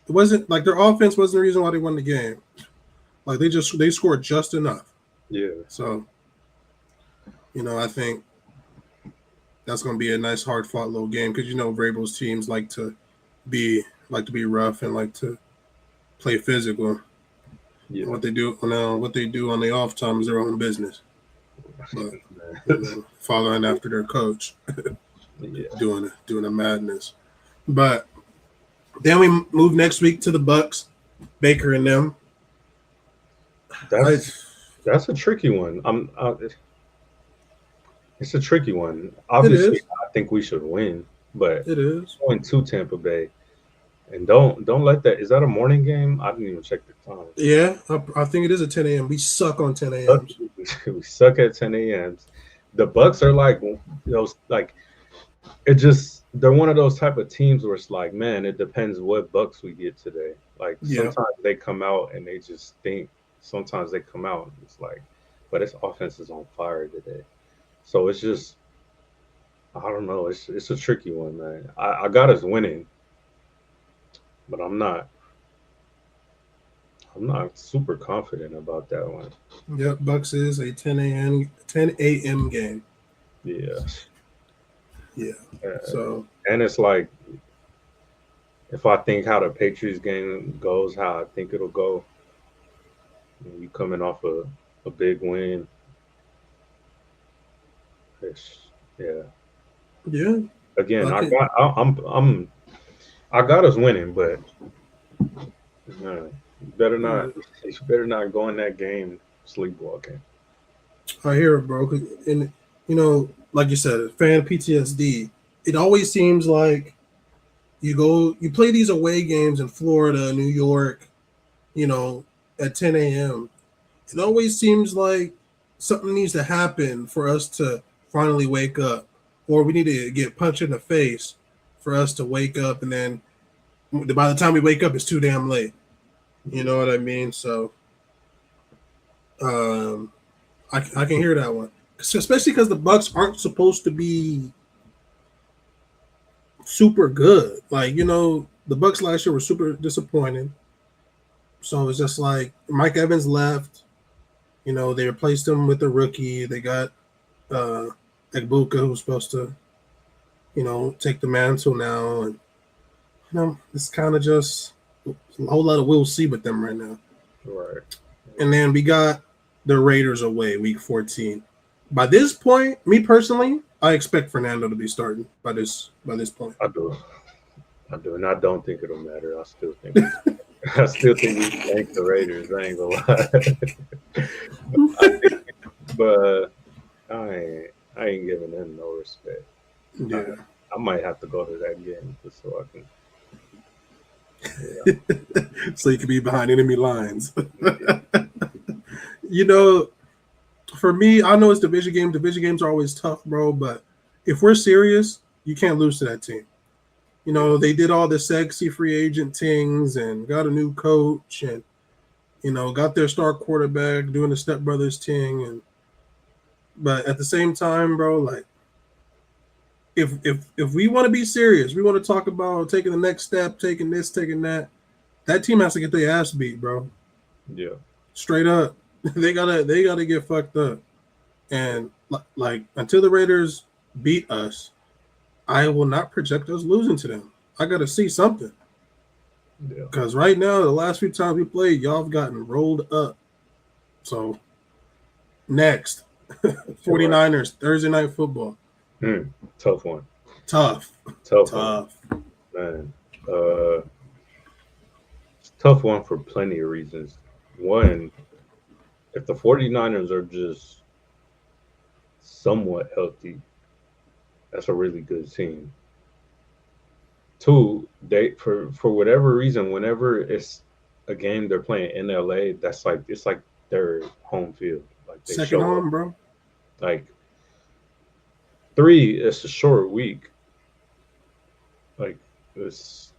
it wasn't like their offense wasn't the reason why they won the game. Like, they scored just enough. Yeah. So, I think that's going to be a nice, hard-fought little game because Vrabel's teams like to be rough and like to play physical. Yeah. What they do on the off time is their own business. But, following after their coach, doing a madness. But then we move next week to the Bucks, Baker and them. That's a tricky one. It's a tricky one. Obviously, I think we should win, but it is going to Tampa Bay, and don't let that. Is that a morning game? I didn't even check the time. Yeah, I think it is at 10 a.m. We suck on 10 a.m. We suck at 10 a.m. The Bucks are like those, like, it just they're one of those type of teams where it's like, man, it depends what Bucks we get today. Like Yeah, sometimes they come out and they just think. Sometimes they come out and it's like, but its offense is on fire today. So it's just, I don't know. It's a tricky one, man. I got us winning, but I'm not super confident about that one. yep. Bucks is a 10 a.m. game. Yeah. Yeah. Uh, So and it's like if I think how the Patriots game goes, how I think it'll go, you coming off a big win. It's, yeah. yeah, Again, I can. I got us winning, but you better not you better not go in that game sleepwalking. I hear it, bro. And like you said, fan PTSD. It always seems like you play these away games in Florida, New York, you know, at 10 a.m. It always seems like something needs to happen for us to finally wake up, or we need to get punched in the face for us to wake up, and then by the time we wake up, it's too damn late. You know what I mean? So, um, I can hear that one, especially because the Bucks aren't supposed to be super good. Like the Bucks last year were super disappointing. So it's just like Mike Evans left. They replaced him with a rookie. They got uh Egbuka, who's supposed to take the mantle now, and it's kind of just a whole lot of we'll see with them right now. Right. And then we got the Raiders away week 14. By this point, me personally, I expect Fernando to be starting by this point. I do. I do, and I don't think it'll matter. I still think we thank the Raiders. I ain't gonna lie. I think, but I ain't giving them no respect. I, Yeah. I might have to go to that game just so I can. So you can be behind enemy lines. Yeah, you know, for me, I know it's division game. Division games are always tough, bro. But if we're serious, you can't lose to that team. yeah, They did all the sexy free agent things and got a new coach and got their star quarterback doing the stepbrothers thing. And but at the same time, bro, like if we want to be serious, we want to talk about taking the next step, taking this, taking that. That team has to get their ass beat, bro. yeah, Straight up, they gotta get fucked up. And like until the Raiders beat us, I will not project us losing to them. I gotta see something yeah. because right now, the last few times we played, y'all have gotten rolled up. So next, You're right. 49ers Thursday night football, Mm, tough one. tough, Tough one, tough. man. Uh, it's a tough one for plenty of reasons. One, if the 49ers are just somewhat healthy, that's a really good team. Two, they for whatever reason, whenever it's a game they're playing in LA, that's like it's like their home field. Like they Second show up. home, bro. Like three, it's a short week. Like it's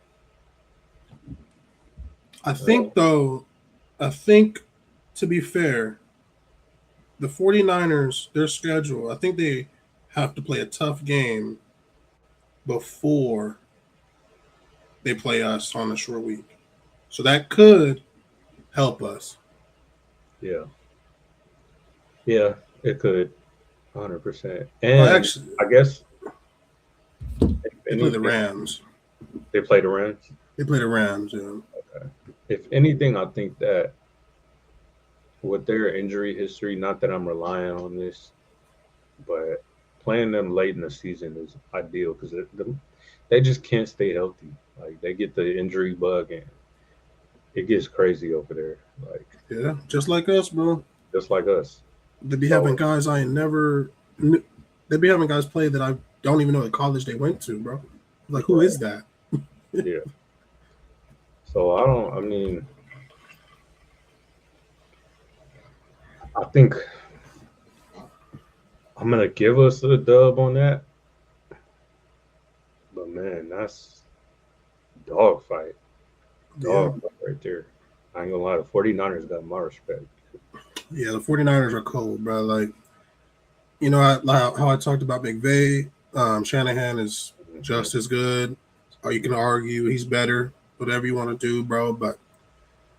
I uh, think though, I think to be fair, the 49ers, their schedule, I think they have to play a tough game before they play us on a short week. So that could help us. yeah, yeah, it could 100%. Well, And actually, I guess if they play the anything, Rams. they play the Rams. They play the Rams. Yeah. Okay. If anything, I think that with their injury history, not that I'm relying on this, but playing them late in the season is ideal because they just can't stay healthy. Like they get the injury bug and it gets crazy over there. Like Yeah, just like us, bro. just like us. They be having So guys I ain't never. They be having guys play that I don't even know the college they went to, bro. Like, who right, is that? yeah. So I don't. I mean, I think I'm gonna give us a dub on that, but man, that's dogfight. Yeah. Dogfight right there. I ain't gonna lie, the 49ers got my respect. Yeah, the 49ers are cold, bro. Like, how I talked about McVay, Shanahan is Mhm. just as good. Or you can argue he's better, whatever you want to do, bro. But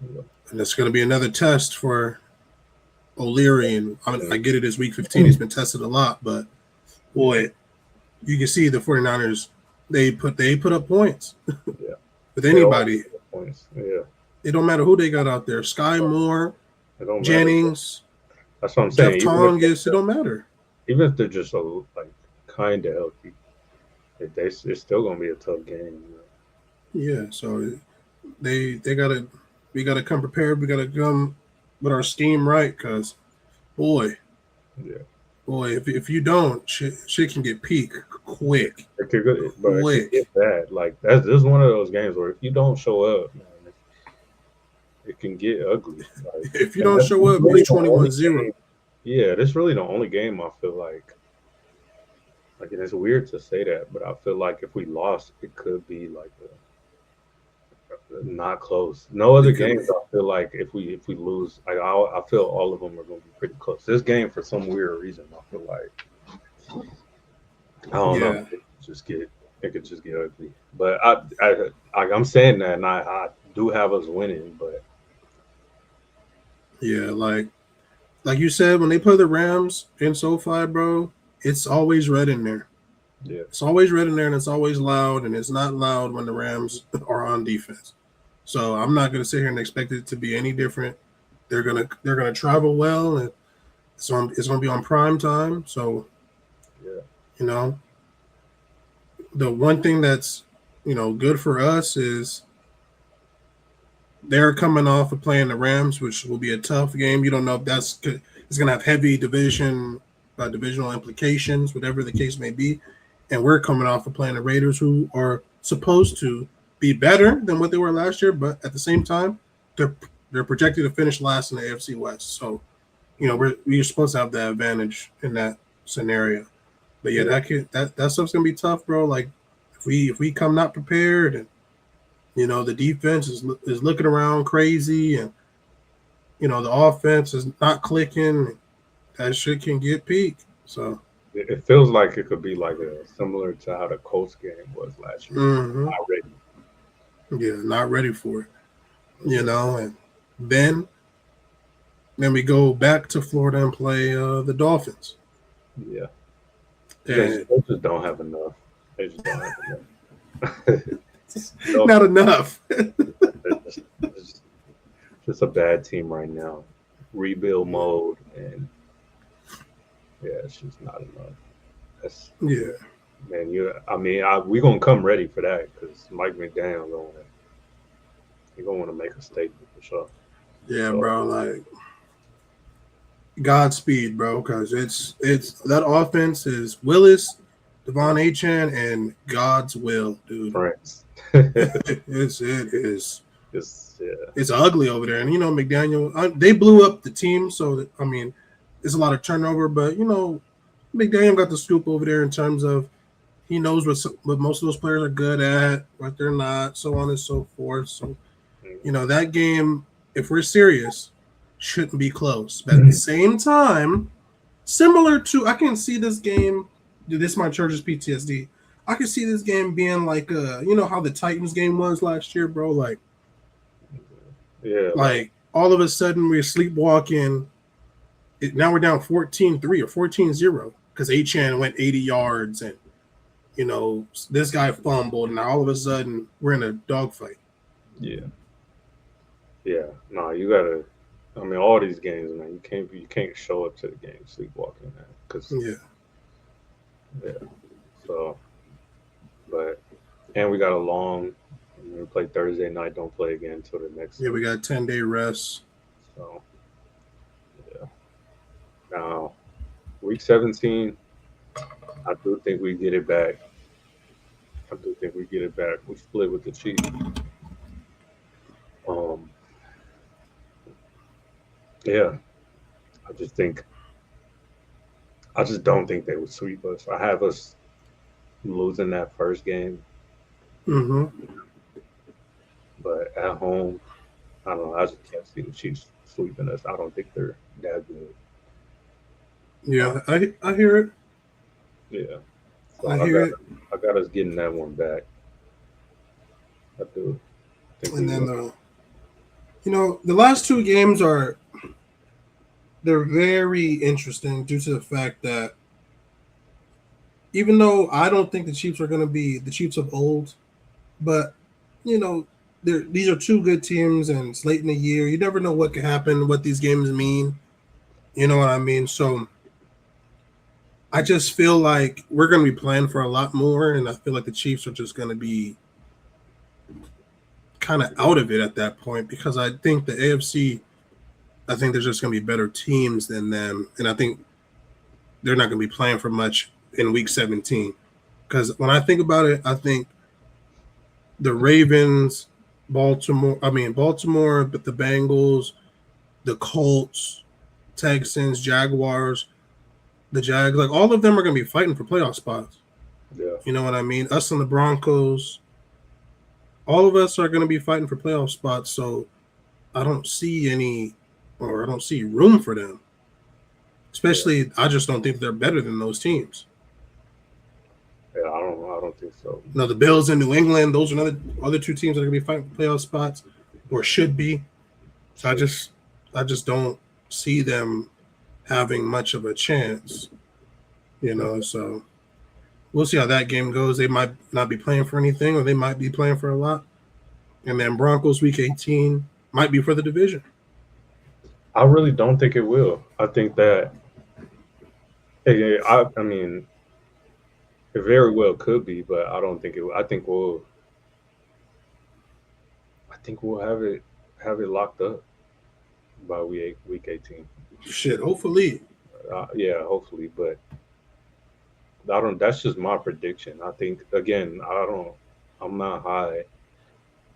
Yeah. and it's going to be another test for O'Leary. And I Yeah. get it, it's week 15. He's been tested a lot, but boy, you can see the 49ers, they put up points Yeah. with They always anybody. get points. Yeah. It don't matter who they got out there. Sky Moore, It don't matter. Jennings, That's what I'm Jeff saying. Tongas, it don't matter. Even if they're just like kind of healthy, it's still gonna be a tough game. Yeah, so they gotta we gotta come prepared. We gotta come with our steam right, because boy, Yeah. if you don't, shit can get peak quick, But it could quick. get bad. Like this is one of those games where if you don't show up, man, it can get ugly. Like, If you and don't that's show up, really it's the only 21-0. game. Yeah, this really the only game I feel like, and it's weird to say that, but I feel like if we lost, it could be like not close. No other It could be. games, I feel like if we lose, like I feel all of them are going to be pretty close. This game, for some weird reason, I feel like I don't know. Yeah, It could just get ugly. But I'm saying that, and I do have us winning, but yeah. Like you said, when they play the Rams in SoFi, bro, it's always red in there. yeah, It's always red in there, and it's always loud, and it's not loud when the Rams are on defense. So I'm not gonna sit here and expect it to be any different. They're gonna travel well, and it's gonna be on prime time. So yeah, you know the one thing that's good for us is they're coming off of playing the Rams, which will be a tough game. You don't know if it's gonna have heavy divisional implications, whatever the case may be. And we're coming off of playing the Raiders, who are supposed to be better than what they were last year, but at the same time, they're projected to finish last in the AFC West. So we're supposed to have the advantage in that scenario. But yeah, yeah, that stuff's gonna be tough, bro. Like if we come not prepared, and the defense is looking around crazy, and the offense is not clicking, that shit can get peak. So it feels like it could be like similar to how the Colts game was last year. Just hmm not ready. yeah, not ready for it. And then we go back to Florida and play the Dolphins. Yeah, And they just don't have enough. They just don't have enough. No, not enough. it's just a bad team right now. Rebuild mode, and yeah, it's just not enough. That's Yeah, man. We gonna come ready for that because Mike McDaniel gonna want to make a statement for sure. yeah, So bro. Like Godspeed, bro, because it's that offense is Willis, Devon Achan, and God's will, dude. France, It is. yeah, It's ugly over there. And McDaniel, they blew up the team, so there's a lot of turnover. But McDaniel got the scoop over there in terms of he knows what most of those players are good at, what they're not, so on and so forth. So that game, if we're serious, shouldn't be close. But at the same time, similar to I can see this game. Dude, this my church's PTSD. I can see this game being like how the Titans game was last year, bro. yeah, like Like all of a sudden we're sleepwalking. Now we're down 14-3 or 14-0 because Achan went 80 yards, and this guy fumbled, and now all of a sudden we're in a dogfight. yeah, yeah. No, you gotta. I mean, all these games, man. You can't show up to the game sleepwalking, man. Because Yeah. yeah. So, but and we got a long. We play Thursday night. Don't play again until the next. Yeah, we got a 10-day rest. So yeah. Now, week 17, I do think we get it back. I do think we get it back. We split with the Chiefs. Um, yeah, I just think I just don't think they would sweep us. I have us losing that first game, Mm-hmm. But at home, I don't know. I just can't see the Chiefs sweeping us. I don't think they're that good. Yeah, I hear it. Yeah. So I hear it. I got us getting that one back. I do think And we then will. the last two games they're very interesting due to the fact that even though I don't think the Chiefs are going to be the Chiefs of old, but you know, these are two good teams, and it's late in the year. You never know what could happen, what these games mean. You know what I mean? So I just feel like we're going to be playing for a lot more, and I feel like the Chiefs are just going to be kind of out of it at that point because I think the AFC. I think there's just going to be better teams than them, and I think they're not going to be playing for much in Week 17. Because when I think about it, I think the Ravens, Baltimore, but the Bengals, the Colts, Texans, Jaguars, the Jags, like all of them are going to be fighting for playoff spots. Yeah. You know what I mean? Us and the Broncos, all of us are going to be fighting for playoff spots. So I don't see I don't see room for them. Yeah. Especially, I just don't think they're better than those teams. Yeah. I don't think so. The Bills in New England, those are other two teams that are going to be fighting for playoff spots, or should be. So Sure. I just don't see them having much of a chance. So we'll see how that game goes. They might not be playing for anything, or they might be playing for a lot. And then Broncos Week 18 might be for the division. I really don't think it will. I think that. I mean, it very well could be, but I don't think it. I think we'll have it locked up by week 18. Shit, hopefully. Yeah, hopefully, but I don't. That's just my prediction. I think again, I don't. I'm not high.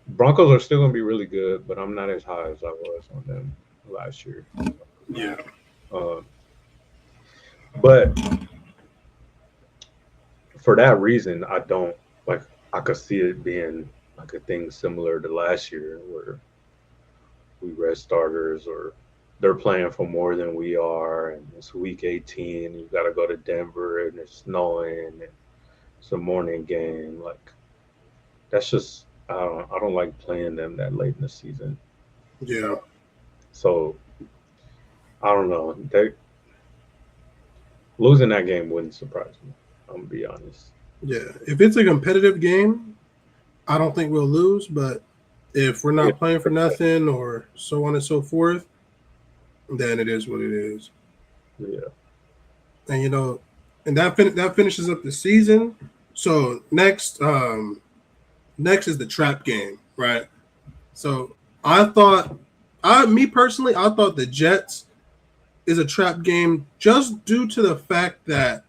Broncos are still gonna be really good, but I'm not as high as I was on them last year. Yeah. Uh, but for that reason, I don't like. I could see it being like a thing similar to last year, where we rest starters or they're playing for more than we are, and it's week 18, and you got to go to Denver, and it's snowing, and it's a morning game. Like that's just I don't like playing them that late in the season. Yeah. So I don't know. They losing that game wouldn't surprise me. I'm gonna be honest. Yeah. If it's a competitive game, I don't think we'll lose. But if we're Yeah, not playing for nothing or so on and so forth, then it is what it is. yeah, And and that finishes up the season. So next is the trap game, right? So I thought, me personally, I thought the Jets is a trap game just due to the fact that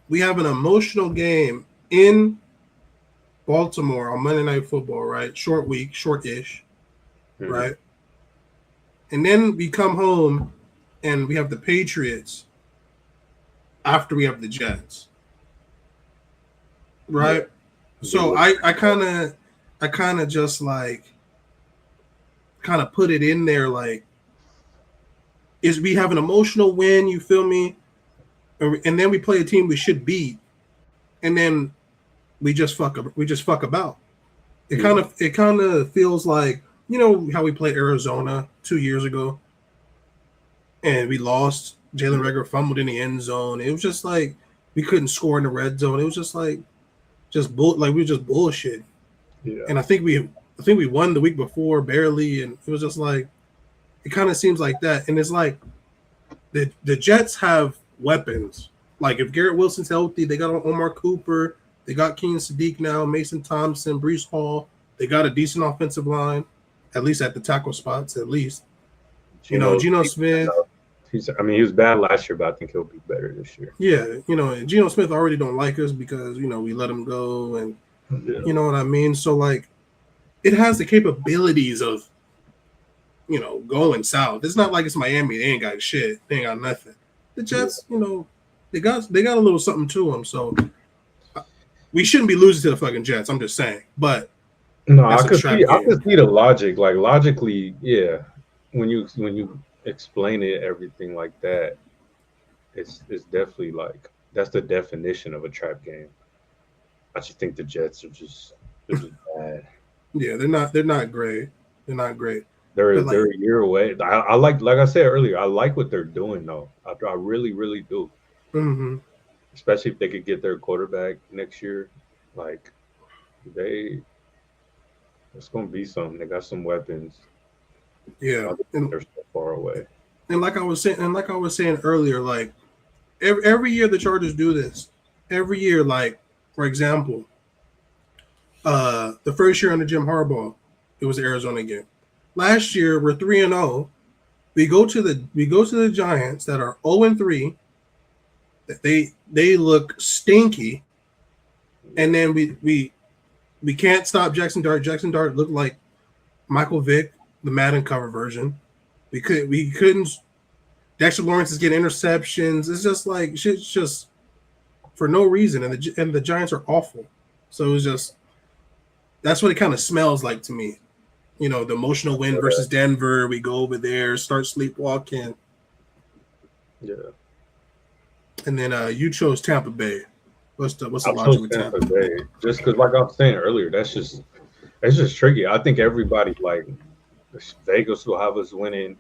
we have an emotional game in Baltimore on Monday Night Football, right? Short week, short-ish, hmm, right? And then we come home and we have the Patriots after we have the Jets, yeah. right? Big So week. I kind of just like kind of put it in there like is we have an emotional win, you feel me? And then we play a team we should beat, and then we just fuck about. Yeah, It kind of feels like how we played Arizona 2 years ago, and we lost. Jalen yeah, Reagor fumbled in the end zone. It was just like we couldn't score in the red zone. It was just like like we were just bullshit. yeah, And I think we won the week before barely, and it was just like it kind of seems like that. And it's like the Jets have weapons. Like if Garrett Wilson's healthy, they got Omar Cooper, they got Keenan Sadiq now, Mason Thompson, Brees Hall. They got a decent offensive line, at least at the tackle spots, at least. Gino. Geno Smith. I mean, he was bad last year, but I think he'll be better this year. Yeah, and Geno Smith already don't like us because we let him go, and Yeah, you know what I mean. So like, it has the capabilities of going south. It's not like it's Miami. They ain't got shit. They ain't got nothing. The yeah, Jets, they got a little something to them. So We shouldn't be losing to the fucking Jets. I'm just saying, but No, that's a trap I game. could see the logic. Like logically, yeah. When you explain it, everything like that, it's definitely like that's the definition of a trap game. I just think the Jets are just they're just bad. Yeah, they're not great. They're not great. But They're like, a year away. I like I said earlier, I like what they're doing though. I really really do. mm-hmm. Especially if they could get their quarterback next year. Like they, it's gonna be something. They got some weapons. Yeah, They're so far away. like I was saying earlier, like every year the Chargers do this. Every year, like for example, the first year under Jim Harbaugh, it was the Arizona game. Last year we're 3-0. We go to the Giants that are 0-3. That they look stinky, and Yeah, then we can't stop Jackson Dart. Jackson Dart looked like Michael Vick, the Madden cover version. We couldn't. Dexter Lawrence is getting interceptions. It's just like shit's just for no reason, and the Giants are awful. So it's just that's what it kind of smells like to me. The emotional win versus Denver. We go over there, start sleepwalking, yeah. and then you chose Tampa Bay. What's the I logic chose with Tampa Tampa? Bay just because, like I was saying earlier, that's just tricky. I think everybody like Vegas will have us winning.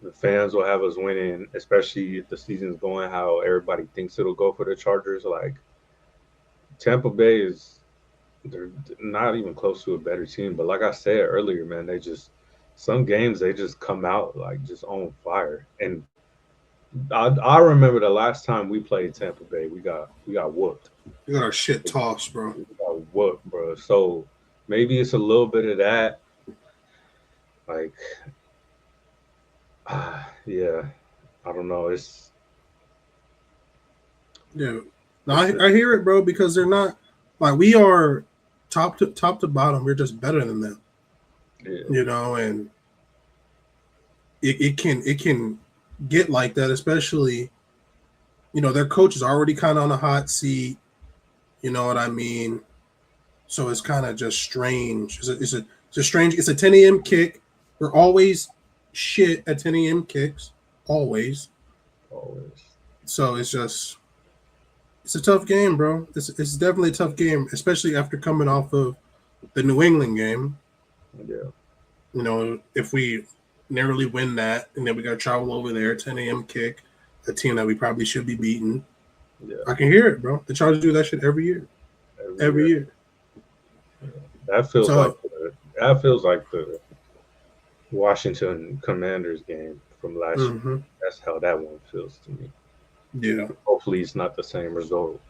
The fans will have us winning, especially if the season's going how everybody thinks it'll go for the Chargers. Like Tampa Bay is, they're not even close to a better team. But like I said earlier, man, they just some games they just come out like just on fire. And I remember the last time we played Tampa Bay, we got whooped. We got our shit tossed, bro. We got whooped, bro. So maybe it's a little bit of that. Like, yeah, I don't know. Yeah, no, It's I hear it, bro. Because they're not like we are top to bottom. We're just better than them, yeah, and it can get like that, especially their coach is already kind of on a hot seat. You know what I mean? So it's kind of just strange. It's a strange. It's a 10 a.m. kick. We're always shit at 10 a.m. kicks, always. always. So it's a tough game, bro. It's definitely a tough game, especially after coming off of the New England game. Yeah, If we narrowly win that, and then we got to travel over there, 10 a.m. kick, a team that we probably should be beating. yeah. I can hear it, bro. The Chargers do that shit every year, Every every year. year. Yeah. So, That feels like the Washington Commanders game from last year. mm-hmm, That's how that one feels to me. yeah, Hopefully, it's not the same result.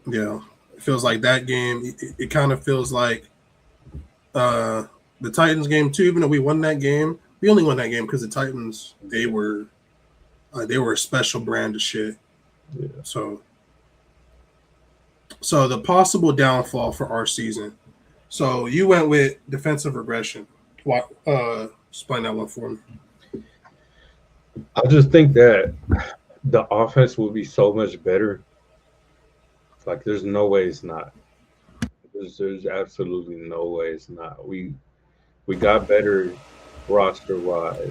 yeah. It feels like that game. It kind of feels like uh, the Titans game too. Even though we won that game, we only won that game because the Titans they were a special brand of shit. Yeah. So the possible downfall for our season. So you went with defensive regression. What? Explain that one for me. I just think that the offense will be so much better. Like, there's no way it's not. There's absolutely no way it's not. We got better roster wise.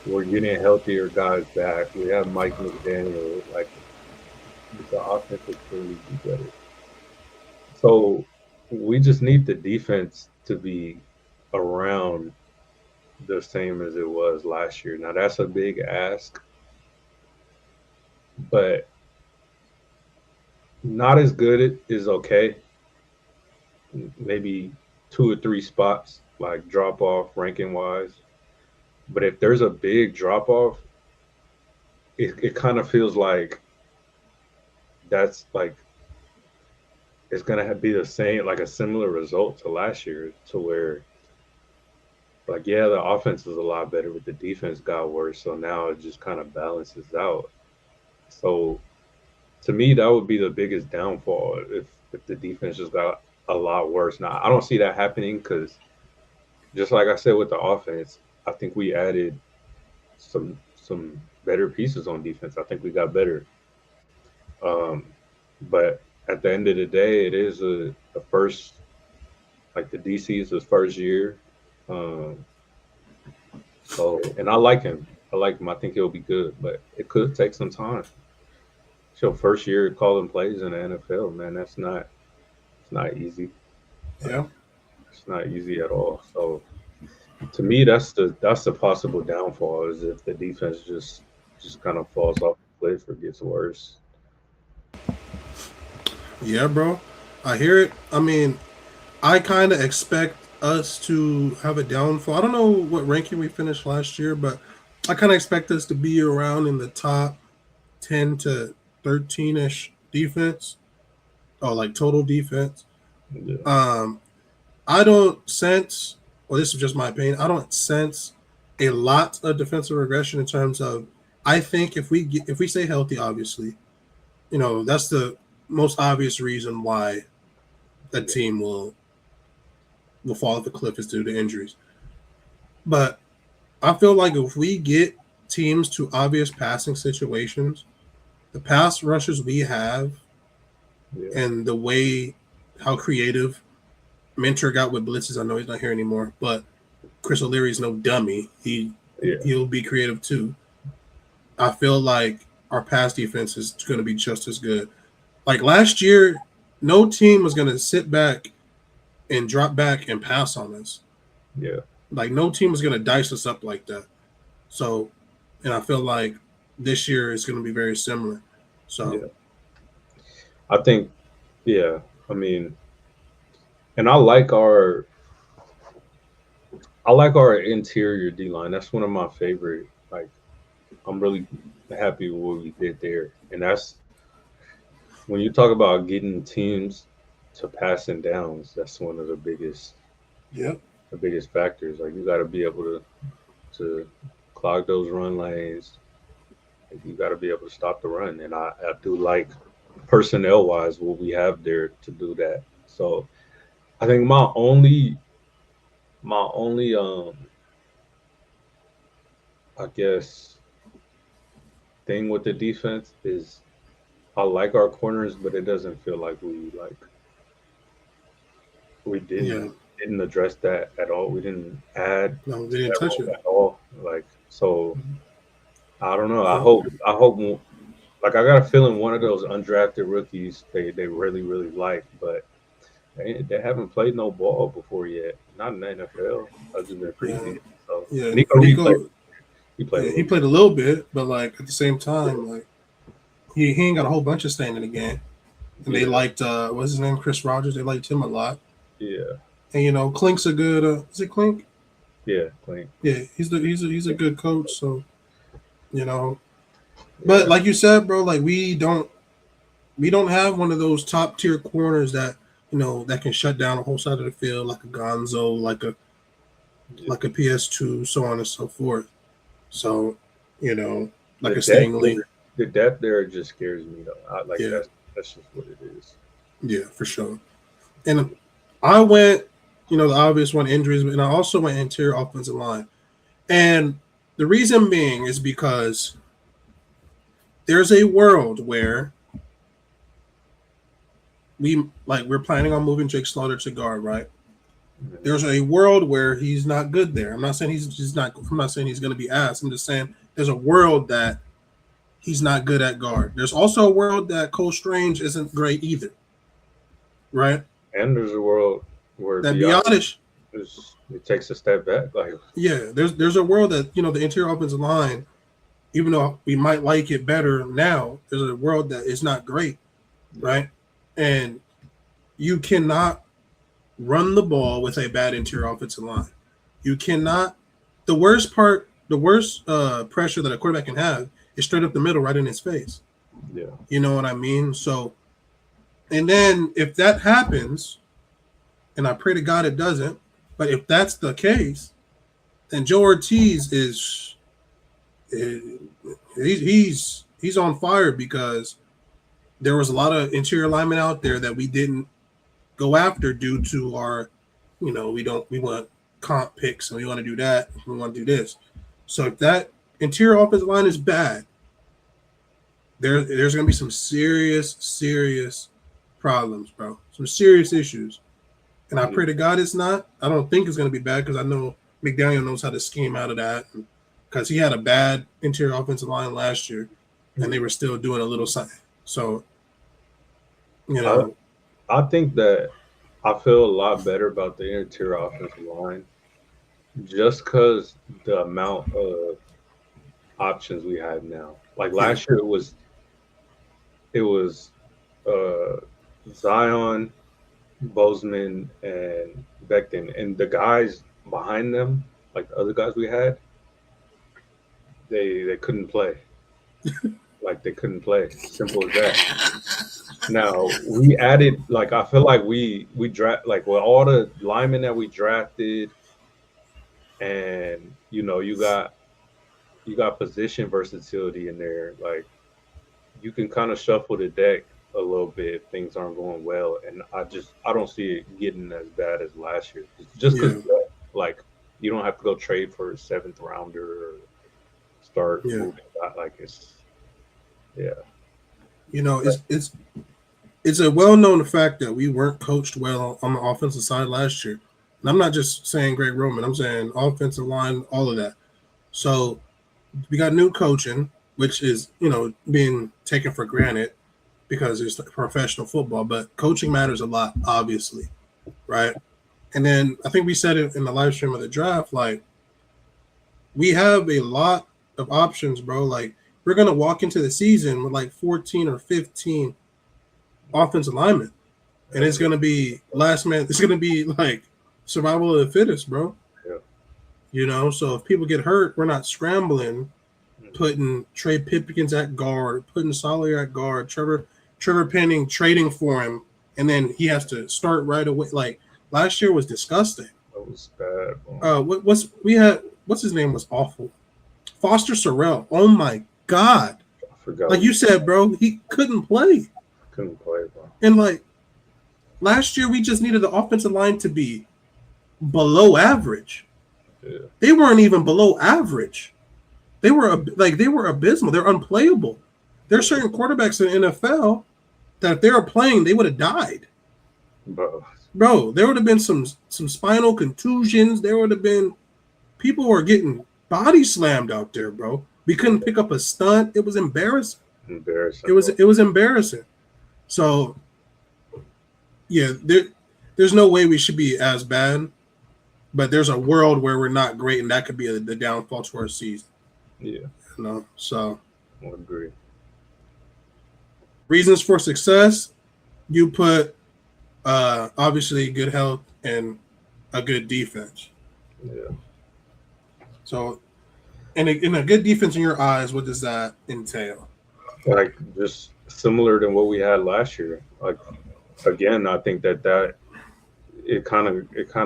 We're getting healthier guys back. We have Mike McDaniel. Like, the offense will clearly be better. So we just need the defense to be around the same as it was last year. Now that's a big ask, but not as good is okay. Maybe two or three spots like drop off ranking wise. But if there's a big drop off, it kind of feels like that's like it's gonna be the same, like a similar result to last year, to where like yeah, the offense was a lot better, but the defense got worse. So now it just kind of balances out. So to me, that would be the biggest downfall if the defense just got a lot worse. Now I don't see that happening because just like I said with the offense, I think we added some better pieces on defense. I think we got better. Um, but at the end of the day, it is a first, like the DC is his first year. Um, so, and I like him. I like him. I think he'll be good, but it could take some time. It's your first year calling plays in the NFL, man. It's not easy. Like, Yeah. it's not easy at all. So to me, that's the possible downfall is if the defense just kind of falls off the cliff or gets worse. Yeah, bro. I hear it. I mean, I kind of expect us to have a downfall. I don't know what ranking we finished last year, but I kind of expect us to be around in the top 10 to 13 ish defense, or like total defense. Yeah, Um, I don't sense, well, this is just my opinion, I don't sense a lot of defensive regression in terms of, I think if we stay healthy, obviously, that's the most obvious reason why a yeah, team will fall off the cliff is due to injuries. But I feel like if we get teams to obvious passing situations, the pass rushers we have yeah, and the way how creative Mentor got with blitzes, I know he's not here anymore, but Chris O'Leary's no dummy. yeah, He'll be creative too. I feel like our pass defense is going to be just as good. Like last year, no team was going to sit back and drop back and pass on us. yeah, Like no team was going to dice us up like that. So, and I feel like this year is going to be very similar. So, yeah. I think, yeah. I mean, and I like our interior D line. That's one of my favorite. Like, I'm really happy with what we did there, and that's when you talk about getting teams to passing downs. That's one of yep, the biggest factors. Like, you got to be able to clog those run lanes. Like, you got to be able to stop the run, and I do like personnel wise what we have there to do that. So I think my only I guess thing with the defense is I like our corners, but it doesn't feel like we yeah, didn't address that at all. We didn't add no, to they didn't that touch role it. at all. Like so, I don't know. Yeah, Like I got a feeling one of those undrafted rookies they really like, but they haven't played no ball before yet. Not in the NFL other than yeah, preseason. So yeah. Nico Reed played. Nico, He played a yeah, he little bit. played a little bit, but like at the same time, like he ain't got a whole bunch of staying in the game. And they Yeah, liked what's his name, Chris Rogers. They liked him a lot. yeah, And Clink's a good. Is it Clink? yeah. Clean. Yeah, he's a good coach. So you know, but Yeah, like you said, bro, like we don't have one of those top tier corners that that can shut down a whole side of the field like a Gonzo, yeah. like a PS2, so on and so forth. So you know, The like a depth Stingley. there, the depth there just scares me though. I like Yeah, that's just what it is. yeah, for sure. And I went, the obvious one injuries, and I also went interior offensive line. And the reason being is because there's a world where we're planning on moving Jake Slaughter to guard, right? Mhm. There's a world where he's not good there. I'm not saying he's not. I'm not saying he's going to be ass. I'm just saying there's a world that he's not good at guard. There's also a world that Cole Strange isn't great either, right? And there's a world where That be beyond honest, it takes a step back. Like yeah. There's a world that the interior offensive line, even though we might like it better now, there's a world that is not great, yeah, right? And you cannot run the ball with a bad interior offensive line. You cannot. The worst pressure that a quarterback can have is straight up the middle, right in his face. yeah, You know what I mean? So, and then if that happens, and I pray to God it doesn't, but if that's the case, then Joe Ortiz is he's on fire because there was a lot of interior linemen out there that we didn't go after due to our, we want comp picks and we want to do that. We want to do this. So if that interior offensive line is bad, there's going to be some serious problems, bro. Some serious issues. And I Mhm. pray to God it's not. I don't think it's going to be bad because I know McDaniel knows how to scheme out of that. Because he had a bad interior offensive line last year, and they were still doing a little something. So, you I know, I think that I feel a lot better about the interior offensive line just because the amount of options we have now. Like yeah, last year, it was uh, Zion, Bozeman, and Becton, and the guys behind them, like the other guys we had, they couldn't play. Like they couldn't play. Simple as that. Now we added, like I feel like we draft like with all the linemen that we drafted, and you got position versatility in there. Like you can kind of shuffle the deck a little bit if things aren't going well, and I don't see it getting as bad as last year. Just because yeah, like you don't have to go trade for a seventh rounder or start yeah. moving like yeah. You know, it's a well known fact that we weren't coached well on the offensive side last year. And I'm not just saying Greg Roman. I'm saying offensive line, all of that. So we got new coaching, which is being taken for granted because it's professional football. But coaching matters a lot, obviously, right? And then I think we said it in the live stream of the draft. Like we have a lot of options, bro. Like we're gonna walk into the season with like 14 or 15 offensive linemen, and it's gonna be last man. It's gonna be like survival of the fittest, bro. Yeah. So if people get hurt, we're not scrambling, Mhm. putting Trey Pipkins at guard, putting Sollier at guard, Trevor Penning trading for him, and then he has to start right away. Like last year was disgusting. That was bad, bro. What's we had? What's his name was awful. Foster Sorrell. Oh my god! I forgot Like we you said, bro, he couldn't play. couldn't play, bro. And like last year, we just needed the offensive line to be below average. Yeah. They weren't even below average. They were abysmal. They're unplayable. There are certain quarterbacks in the NFL that if they were playing, they would have died. Bro. Bro, there would have been some spinal contusions. There would have been people were getting body slammed out there, bro. We couldn't pick up a stunt. It was embarrassing. It Embarrassing, was bro. it was embarrassing. So yeah, there's no way we should be as bad, but there's a world where we're not great, and that could be the downfall to our season. Yeah, So I agree. reasons for success, you put obviously good health and a good defense. Yeah. So, and in a good defense in your eyes, what does that entail? Like just similar than what we had last year. Like again, I think that it kind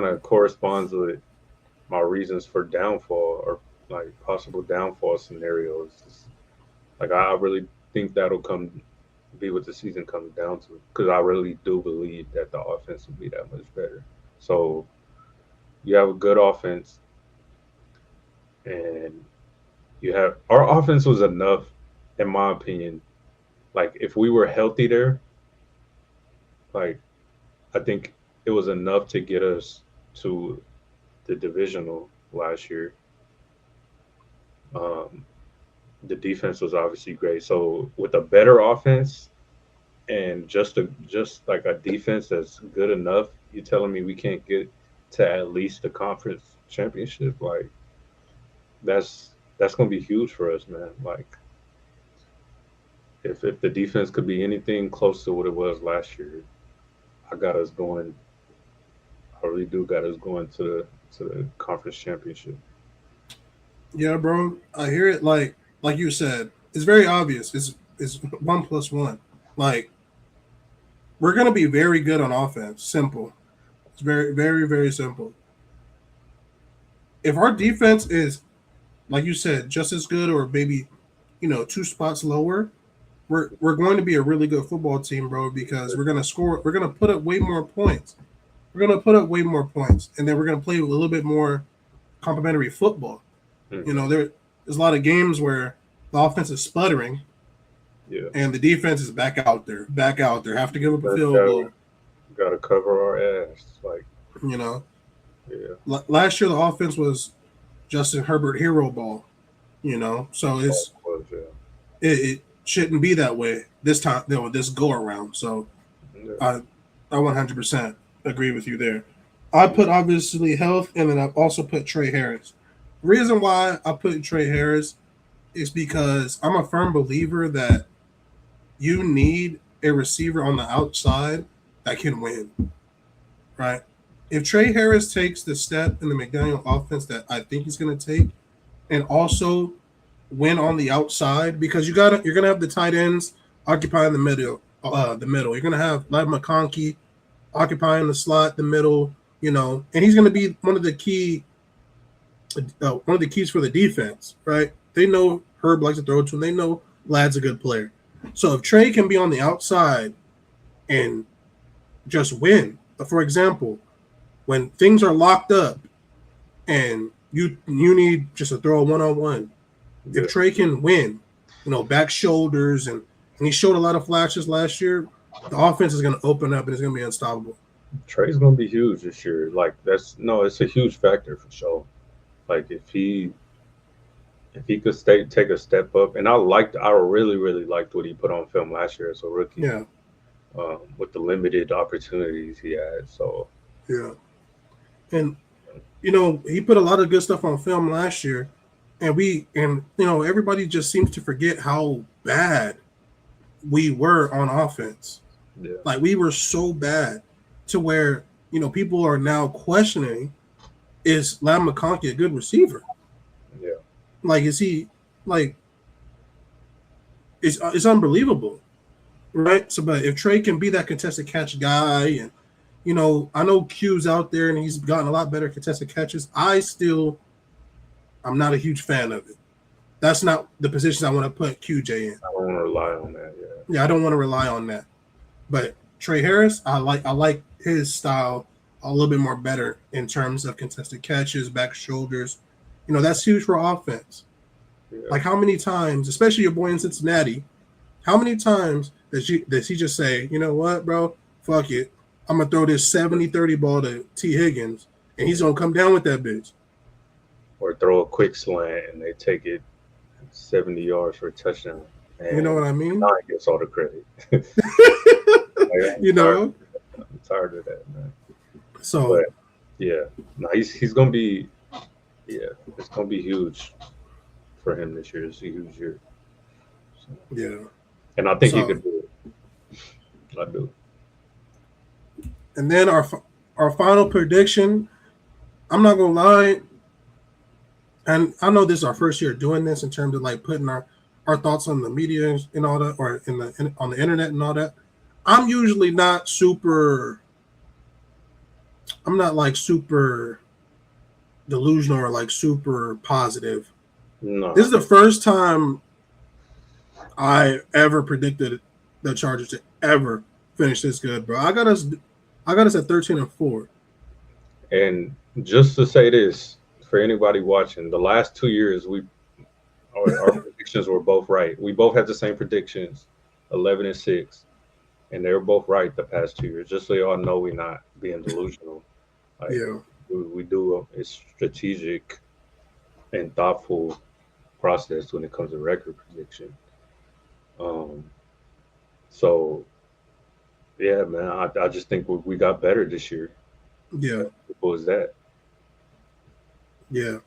of corresponds with my reasons for downfall or like possible downfall scenarios. Like I really think that'll come be what the season comes down to because I really do believe that the offense will be that much better. So you have a good offense, and you have our offense was enough, in my opinion. Like if we were healthy there, like I think it was enough to get us to the divisional last year. Um, the defense was obviously great. So with a better offense and just like a defense that's good enough, you're telling me we can't get to at least the conference championship? Like that's gonna be huge for us, man. Like if the defense could be anything close to what it was last year, I got us going. I really do got us going to the conference championship. Yeah, bro, I hear it. Like you said, it's very obvious. It's 1+1. Like we're gonna be very good on offense. Simple. It's very simple. If our defense is like you said, just as good or maybe two spots lower, we're going to be a really good football team, bro. Because we're gonna score. We're gonna put up way more points. We're gonna put up way more points, and then we're gonna play a little bit more complimentary football. Hmm. There's a lot of games where the offense is sputtering, Yeah. and the defense is back out there, have to give up a But field goal. gotta cover our ass. Like, You know, yeah. last year the offense was Justin Herbert hero ball. You know, so Was, yeah. it shouldn't be that way this time. This go around. So Yeah. I 100% agree with you there. I put obviously health, and then I also put Trey Harris. The reason why I put Trey Harris is because I'm a firm believer that you need a receiver on the outside that can win, right? If Trey Harris takes the step in the McDaniel offense that I think he's going to take, and also win on the outside, because you're gonna have the tight ends occupying the middle. You're gonna have Ladd McConkey occupying the slot, the middle. You know, and he's gonna be one of the keys for the defense, right? They know Herb likes to throw to him. They know Ladd's a good player. So if Trey can be on the outside and just win, for example, when things are locked up and you need just to throw a 1-on-1, Yeah. if Trey can win, back shoulders, and he showed a lot of flashes last year, the offense is going to open up and it's going to be unstoppable. Trey's gonna be huge this year. Like, it's a huge factor for sure. Like, if he could take a step up, and I really really liked what he put on film last year as a rookie. Yeah, With the limited opportunities he had. So yeah. And, he put a lot of good stuff on film last year. And everybody just seems to forget how bad we were on offense. yeah, Like, we were so bad to where, people are now questioning, is Ladd McConkey a good receiver? yeah, Like, is he, like, it's unbelievable, right? So, but if Trey can be that contested catch guy, and, I know Q's out there and he's gotten a lot better contested catches, I'm not a huge fan of it. That's not the position I want to put QJ in. I don't want to rely on that. Yeah, Yeah, I don't want to rely on that. But Trey Harris, I like his style a little bit more better in terms of contested catches, back shoulders. That's huge for offense. yeah. Like, how many times, especially your boy in Cincinnati, how many times does he just say, you know what, bro, fuck it, I'm going to throw this 70-30 ball to T. Higgins, and he's going to come down with that bitch. Or throw a quick slant and they take it 70 yards for a touchdown. And You know what I mean? Nine gets all the credit. I'm tired of that, man. So, But yeah, no, he's gonna be, yeah, it's gonna be huge for him this year. It's a huge year. So, yeah. and I think he could do it. I do. And then our final prediction, I'm not gonna lie, and I know this is our first year doing this in terms of like putting our thoughts on the media and all that, or on the internet and all that. I'm usually not super. I'm not like super delusional or like super positive. No, This is the first time I ever predicted the Chargers to ever finish this good, bro. I got us at 13-4. and just to say this for anybody watching, the last 2 years our predictions were both right. We both had the same predictions, 11-6, and they were both right the past 2 years. Just so y'all know, we're not being delusional. Like, Yeah, we do a strategic and thoughtful process when it comes to record prediction. So yeah, man, I just think we got better this year. yeah, What was that? yeah.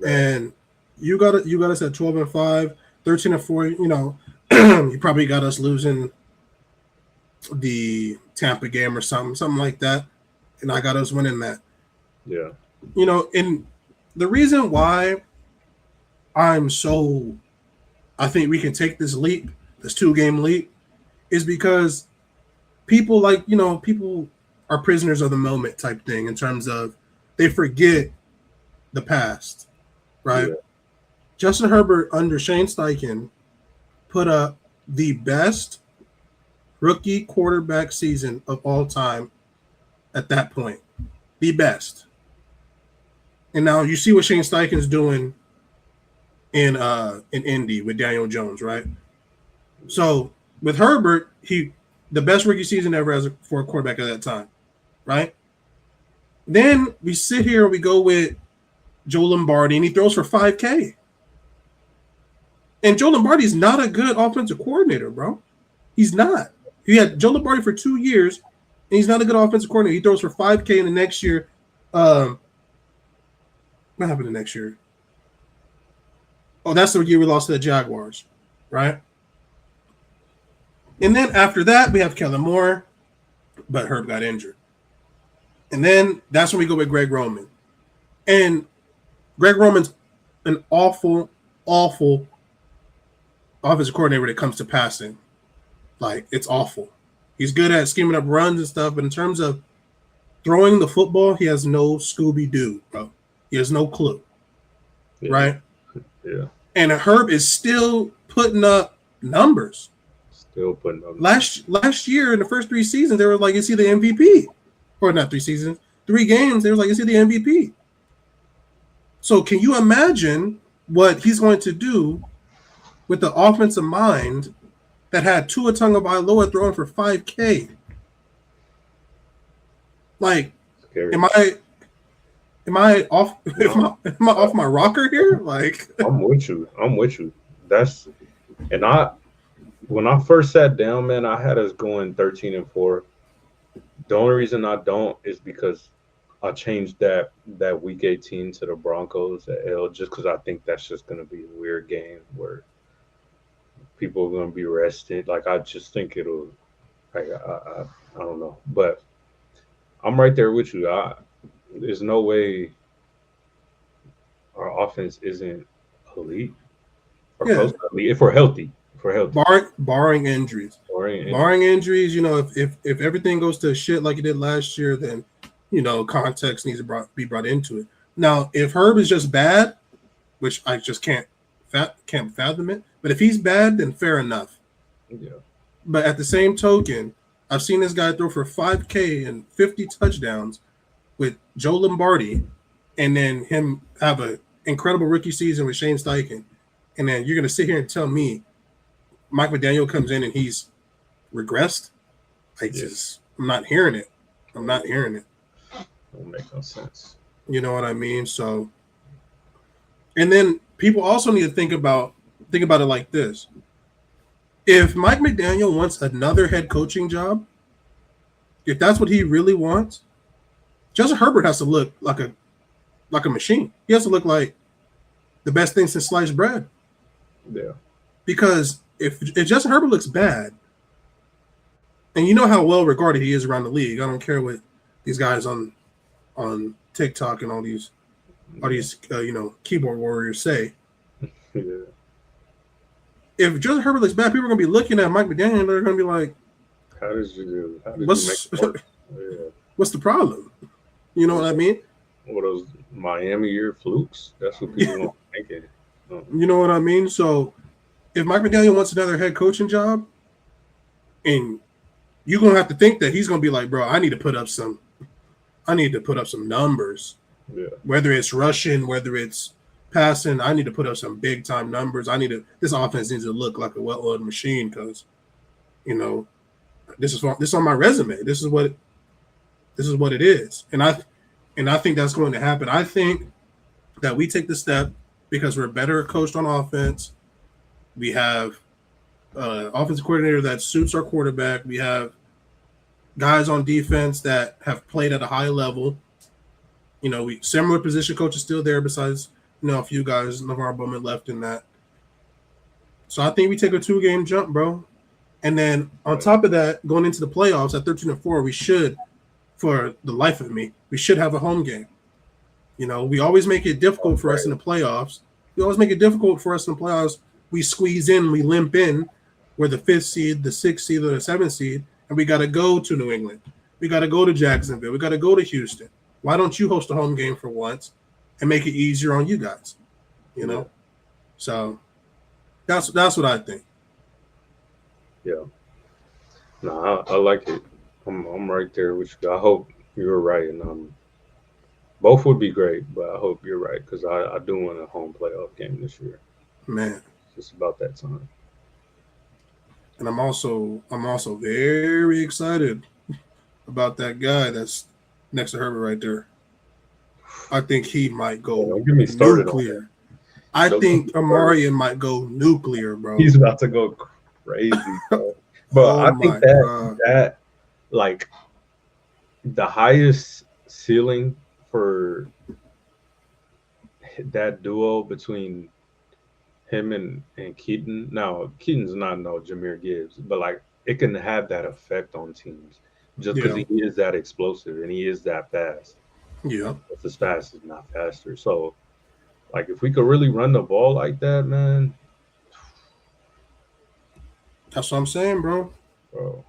And you got us at 12-5, 13-4. You probably got us losing the Tampa game or something like that, and I got us winning that. Yeah, And the reason why I think we can take this leap, this 2-game leap, is because people people are prisoners of the moment type thing, in terms of they forget the past, right? yeah, Justin Herbert under Shane Steichen put up the best rookie quarterback season of all time at that point. The best. And now you see what Shane Steichen's doing in Indy with Daniel Jones, right? So with Herbert, the best rookie season ever for a quarterback at that time, right? Then we sit here and we go with Joe Lombardi, and he throws for 5K. And Joe Lombardi's not a good offensive coordinator, bro. He's not. He had Joe Lombardi for 2 years, and he's not a good offensive coordinator. He throws for 5K in the next year. What happened the next year? Oh, that's the year we lost to the Jaguars, right? And then after that, we have Kellen Moore, but Herb got injured. And then that's when we go with Greg Roman. And Greg Roman's an awful, awful offensive coordinator when it comes to passing. Like, it's awful. He's good at scheming up runs and stuff, but in terms of throwing the football, he has no Scooby-Doo, bro. He has no clue, right? Yeah. And Herb is still putting up numbers. Still putting up. Last year in the first 3 seasons, they were like, "Is he the MVP?" Or not 3 seasons, 3 games. They were like, "Is he the MVP?" So can you imagine what he's going to do with the offensive mind that had Tua Tagovailoa throwing for 5K? Like, Scary. am I off? Am I off my rocker here? Like, I'm with you. When I first sat down, man, I had us going 13-4. The only reason I don't is because I changed that week 18 to the Broncos at L, just because I think that's just going to be a weird game where people are going to be rested. Like, I just think it'll, like, I don't know. But I'm right there with you. There's no way our offense isn't elite or close to elite if we're healthy. Barring injuries. Barring injuries, if everything goes to shit like it did last year, then context needs to be brought into it. Now, if Herb is just bad, which I just can't fathom it, but if he's bad, then fair enough. Yeah. But at the same token, I've seen this guy throw for 5K and 50 touchdowns with Joe Lombardi, and then him have an incredible rookie season with Shane Steichen, and then you're going to sit here and tell me Mike McDaniel comes in and he's regressed? I'm not hearing it. I'm not hearing it. Don't make no sense. You know what I mean? So, and then people also need to think about it like this. If Mike McDaniel wants another head coaching job, if that's what he really wants, Justin Herbert has to look like a machine. He has to look like the best thing since sliced bread. Yeah. Because if Justin Herbert looks bad, and you know how well regarded he is around the league, I don't care what these guys on TikTok and all these keyboard warriors say. Yeah. If Justin Herbert looks bad, people are gonna be looking at Mike McDaniel and they're gonna be like, How did you make it work? Yeah. What's the problem? You know what I mean? What those Miami year flukes? That's what people are thinking. You know what I mean? So if Mike McDaniel wants another head coaching job, and you're gonna have to think that he's gonna be like, bro, I need to put up some numbers. Yeah. Whether it's rushing, whether it's passing, I need to put up some big time numbers. This offense needs to look like a well-oiled machine because, this is on my resume. This is what it is. And I think that's going to happen. I think that we take the step because we're better coached on offense. We have offensive coordinator that suits our quarterback. We have guys on defense that have played at a high level. Similar position coach is still there besides, a few guys, Navarro Bowman left in that. So I think we take a 2-game jump, bro. And then on top of that, going into the playoffs at 13-4, we should, for the life of me, we should have a home game. We always make it difficult for us in the playoffs. We squeeze in, we limp in. We're the 5th seed, the 6th seed, or the 7th seed, and we got to go to New England. We got to go to Jacksonville. We got to go to Houston. Why don't you host a home game for once and make it easier on you guys? So that's what I think. Yeah. No, I like it. I'm right there with you. I hope you're right, and both would be great, but I hope you're right because I do want a home playoff game this year. Man, it's about that time. And I'm also very excited about that guy that's next to Herbert right there. I think he might Yeah, go don't get me started on that. nuclear. I Don't get think me started. Amarian might go nuclear, bro. He's about to go crazy, bro. But Oh I think my that god. that like the highest ceiling for that duo between him and Keaton. Now Keaton's not no Jameer Gibbs, but like it can have that effect on teams just because Yeah. he is that explosive and he is that fast. Yeah. It's as fast as not faster. So like if we could really run the ball like that, man, That's what I'm saying, bro. bro.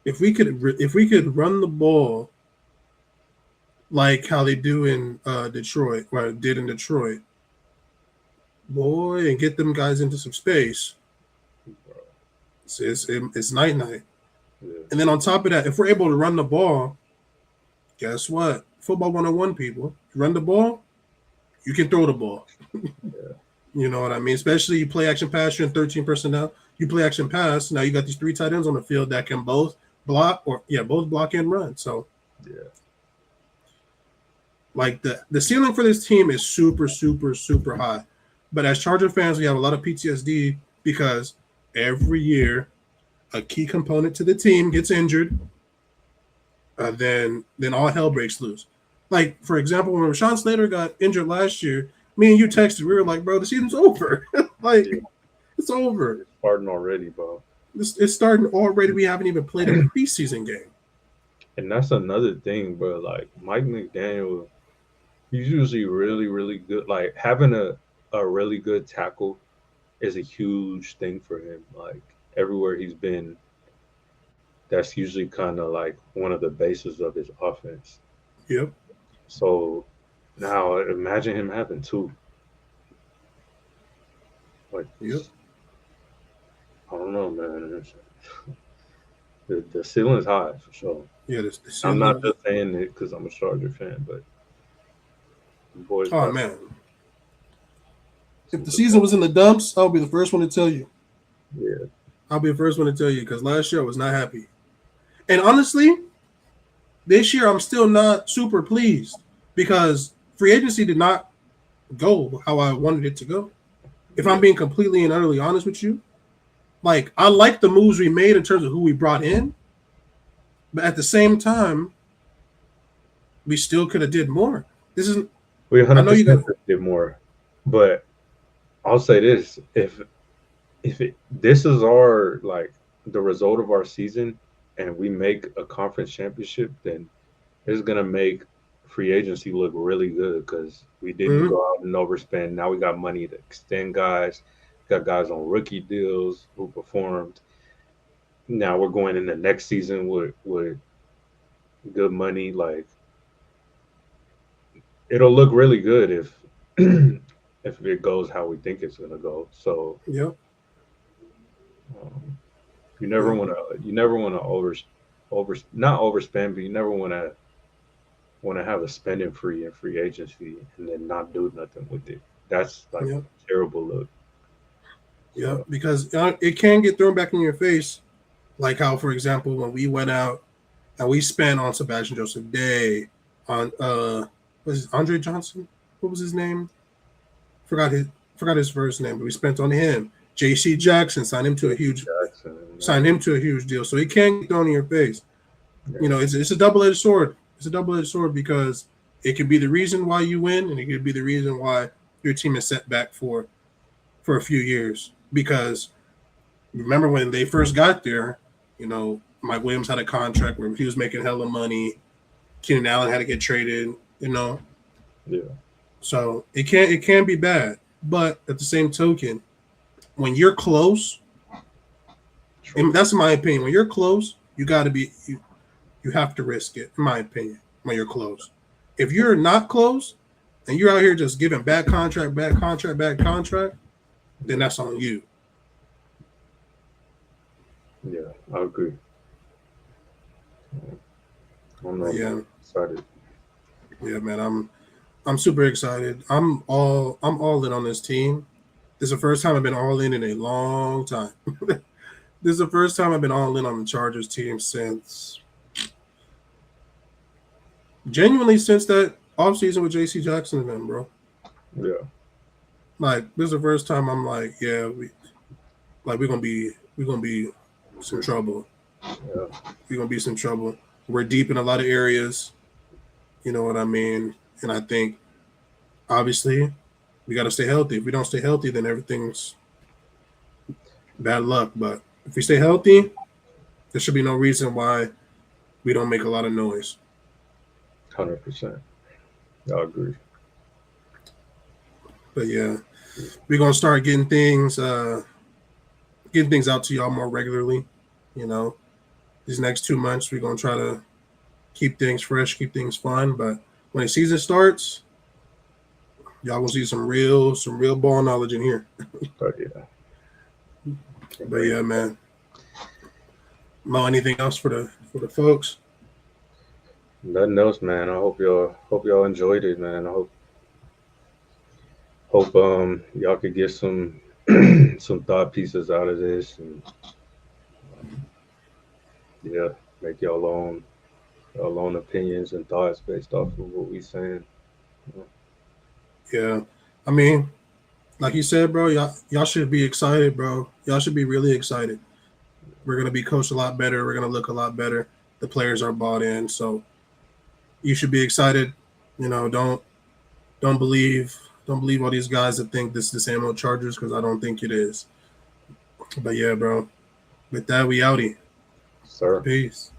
If we could run the ball like how they do in Detroit, or did in Detroit, boy, and get them guys into some space, Bro, it's night night. yeah, And then on top of that, if we're able to run the ball, guess what? Football 101 people, you run the ball, you can throw the ball. yeah, You know what I mean? Especially you play action pass, you're in 13 personnel. You play action pass. Now you got these three tight ends on the field that can both block both block and run. So yeah. like the ceiling for this team is super, super, super high. But as Charger fans, we have a lot of PTSD because every year a key component to the team gets injured, then all hell breaks loose. Like for example, when Rashawn Slater got injured last year, me and you texted. We were like, "Bro, the season's over. Like Yeah. it's over. It's starting already, bro. It's starting already. We haven't even played a preseason game." And that's another thing, bro. Like Mike McDaniel, he's usually really, really good. Like having a really good tackle is a huge thing for him. Like everywhere he's been, that's usually kind of like one of the bases of his offense. Yep, So now imagine him having two. Like yep, I don't know, man. The ceiling's high for sure. yeah. The I'm not ceiling. just saying it because I'm a Charger fan, but the boys Oh got man, if some the good. season was in the dumps, I'll be the first one to tell you. Yeah, I'll be the first one to tell you because last year I was not happy. And honestly, this year I'm still not super pleased because free agency did not go how I wanted it to go. If I'm yeah. being completely and utterly honest with you, like I like the moves we made in terms of who we brought in, but at the same time, we still could have did more. This is We I know you 100% got did more, but I'll say this: if this is our like the result of our season, and we make a conference championship, then it's gonna make free agency look really good because we didn't mhm, go out and overspend. Now we got money to extend guys, got guys on rookie deals who performed. Now we're going in the next season with good money. Like it'll look really good if if it goes how we think it's gonna go. So yep, um, yep. you never want to over not overspend, but you never want to have a spending free in free agency and then not do nothing with it. That's like Yep. a terrible look. Yep. So Because it can get thrown back in your face, like how, for example, when we went out and we spent on Sebastian Joseph Day, on was it Andre Johnson? What was his name? Forgot his forgot his first name, but we spent on him. J.C. Jackson J.C. Jackson, signed him to a huge deal, so it can get thrown in your face. yeah, You know, it's a double edged sword. It's a double edged sword because it could be the reason why you win, and it could be the reason why your team is set back for a few years. Because remember when they first got there, Mike Williams had a contract where he was making hella money. Keenan Allen had to get traded, yeah, So it can be bad. But at the same token, when you're close, and true, that's my opinion, when you're close, you have to risk it, in my opinion, when you're close. If you're not close and you're out here just giving bad contract, bad contract, bad contract, then yeah, that's on you. yeah. I agree. I don't know, But man. yeah, I'm excited. yeah, man, I'm super excited. I'm all in on this team. This is the first time I've been all in a long time. This is the first time I've been all in on the Chargers team since genuinely since that offseason with JC Jackson and them, bro. Yeah. Like this is the first time I'm like, yeah, we're gonna be some trouble. Yeah. We're gonna be some trouble. We're deep in a lot of areas. You know what I mean? And I think obviously we got to stay healthy. If we don't stay healthy, then everything's bad luck. But if we stay healthy, there should be no reason why we don't make a lot of noise. 100%. I agree. But yeah, we're gonna start getting things out to y'all more regularly. You know, these next 2 months we're gonna try to keep things fresh, keep things fun. But when the season starts, y'all gonna see some real ball knowledge in here. But yeah. But yeah, man. Mo, anything else for the folks? Nothing else, man. I hope y'all enjoyed it, man. I hope y'all could get some some thought pieces out of this, and yeah, make y'all own opinions and thoughts based off of what we saying. Yeah, I mean, like you said, bro, y'all should be excited, bro. Y'all should be really excited. We're gonna be coached a lot better. We're gonna look a lot better. The players are bought in, so you should be excited. You know, don't believe all these guys that think this is the same old Chargers, because I don't think it is. But yeah, bro. With that, we outie. Sir. Peace.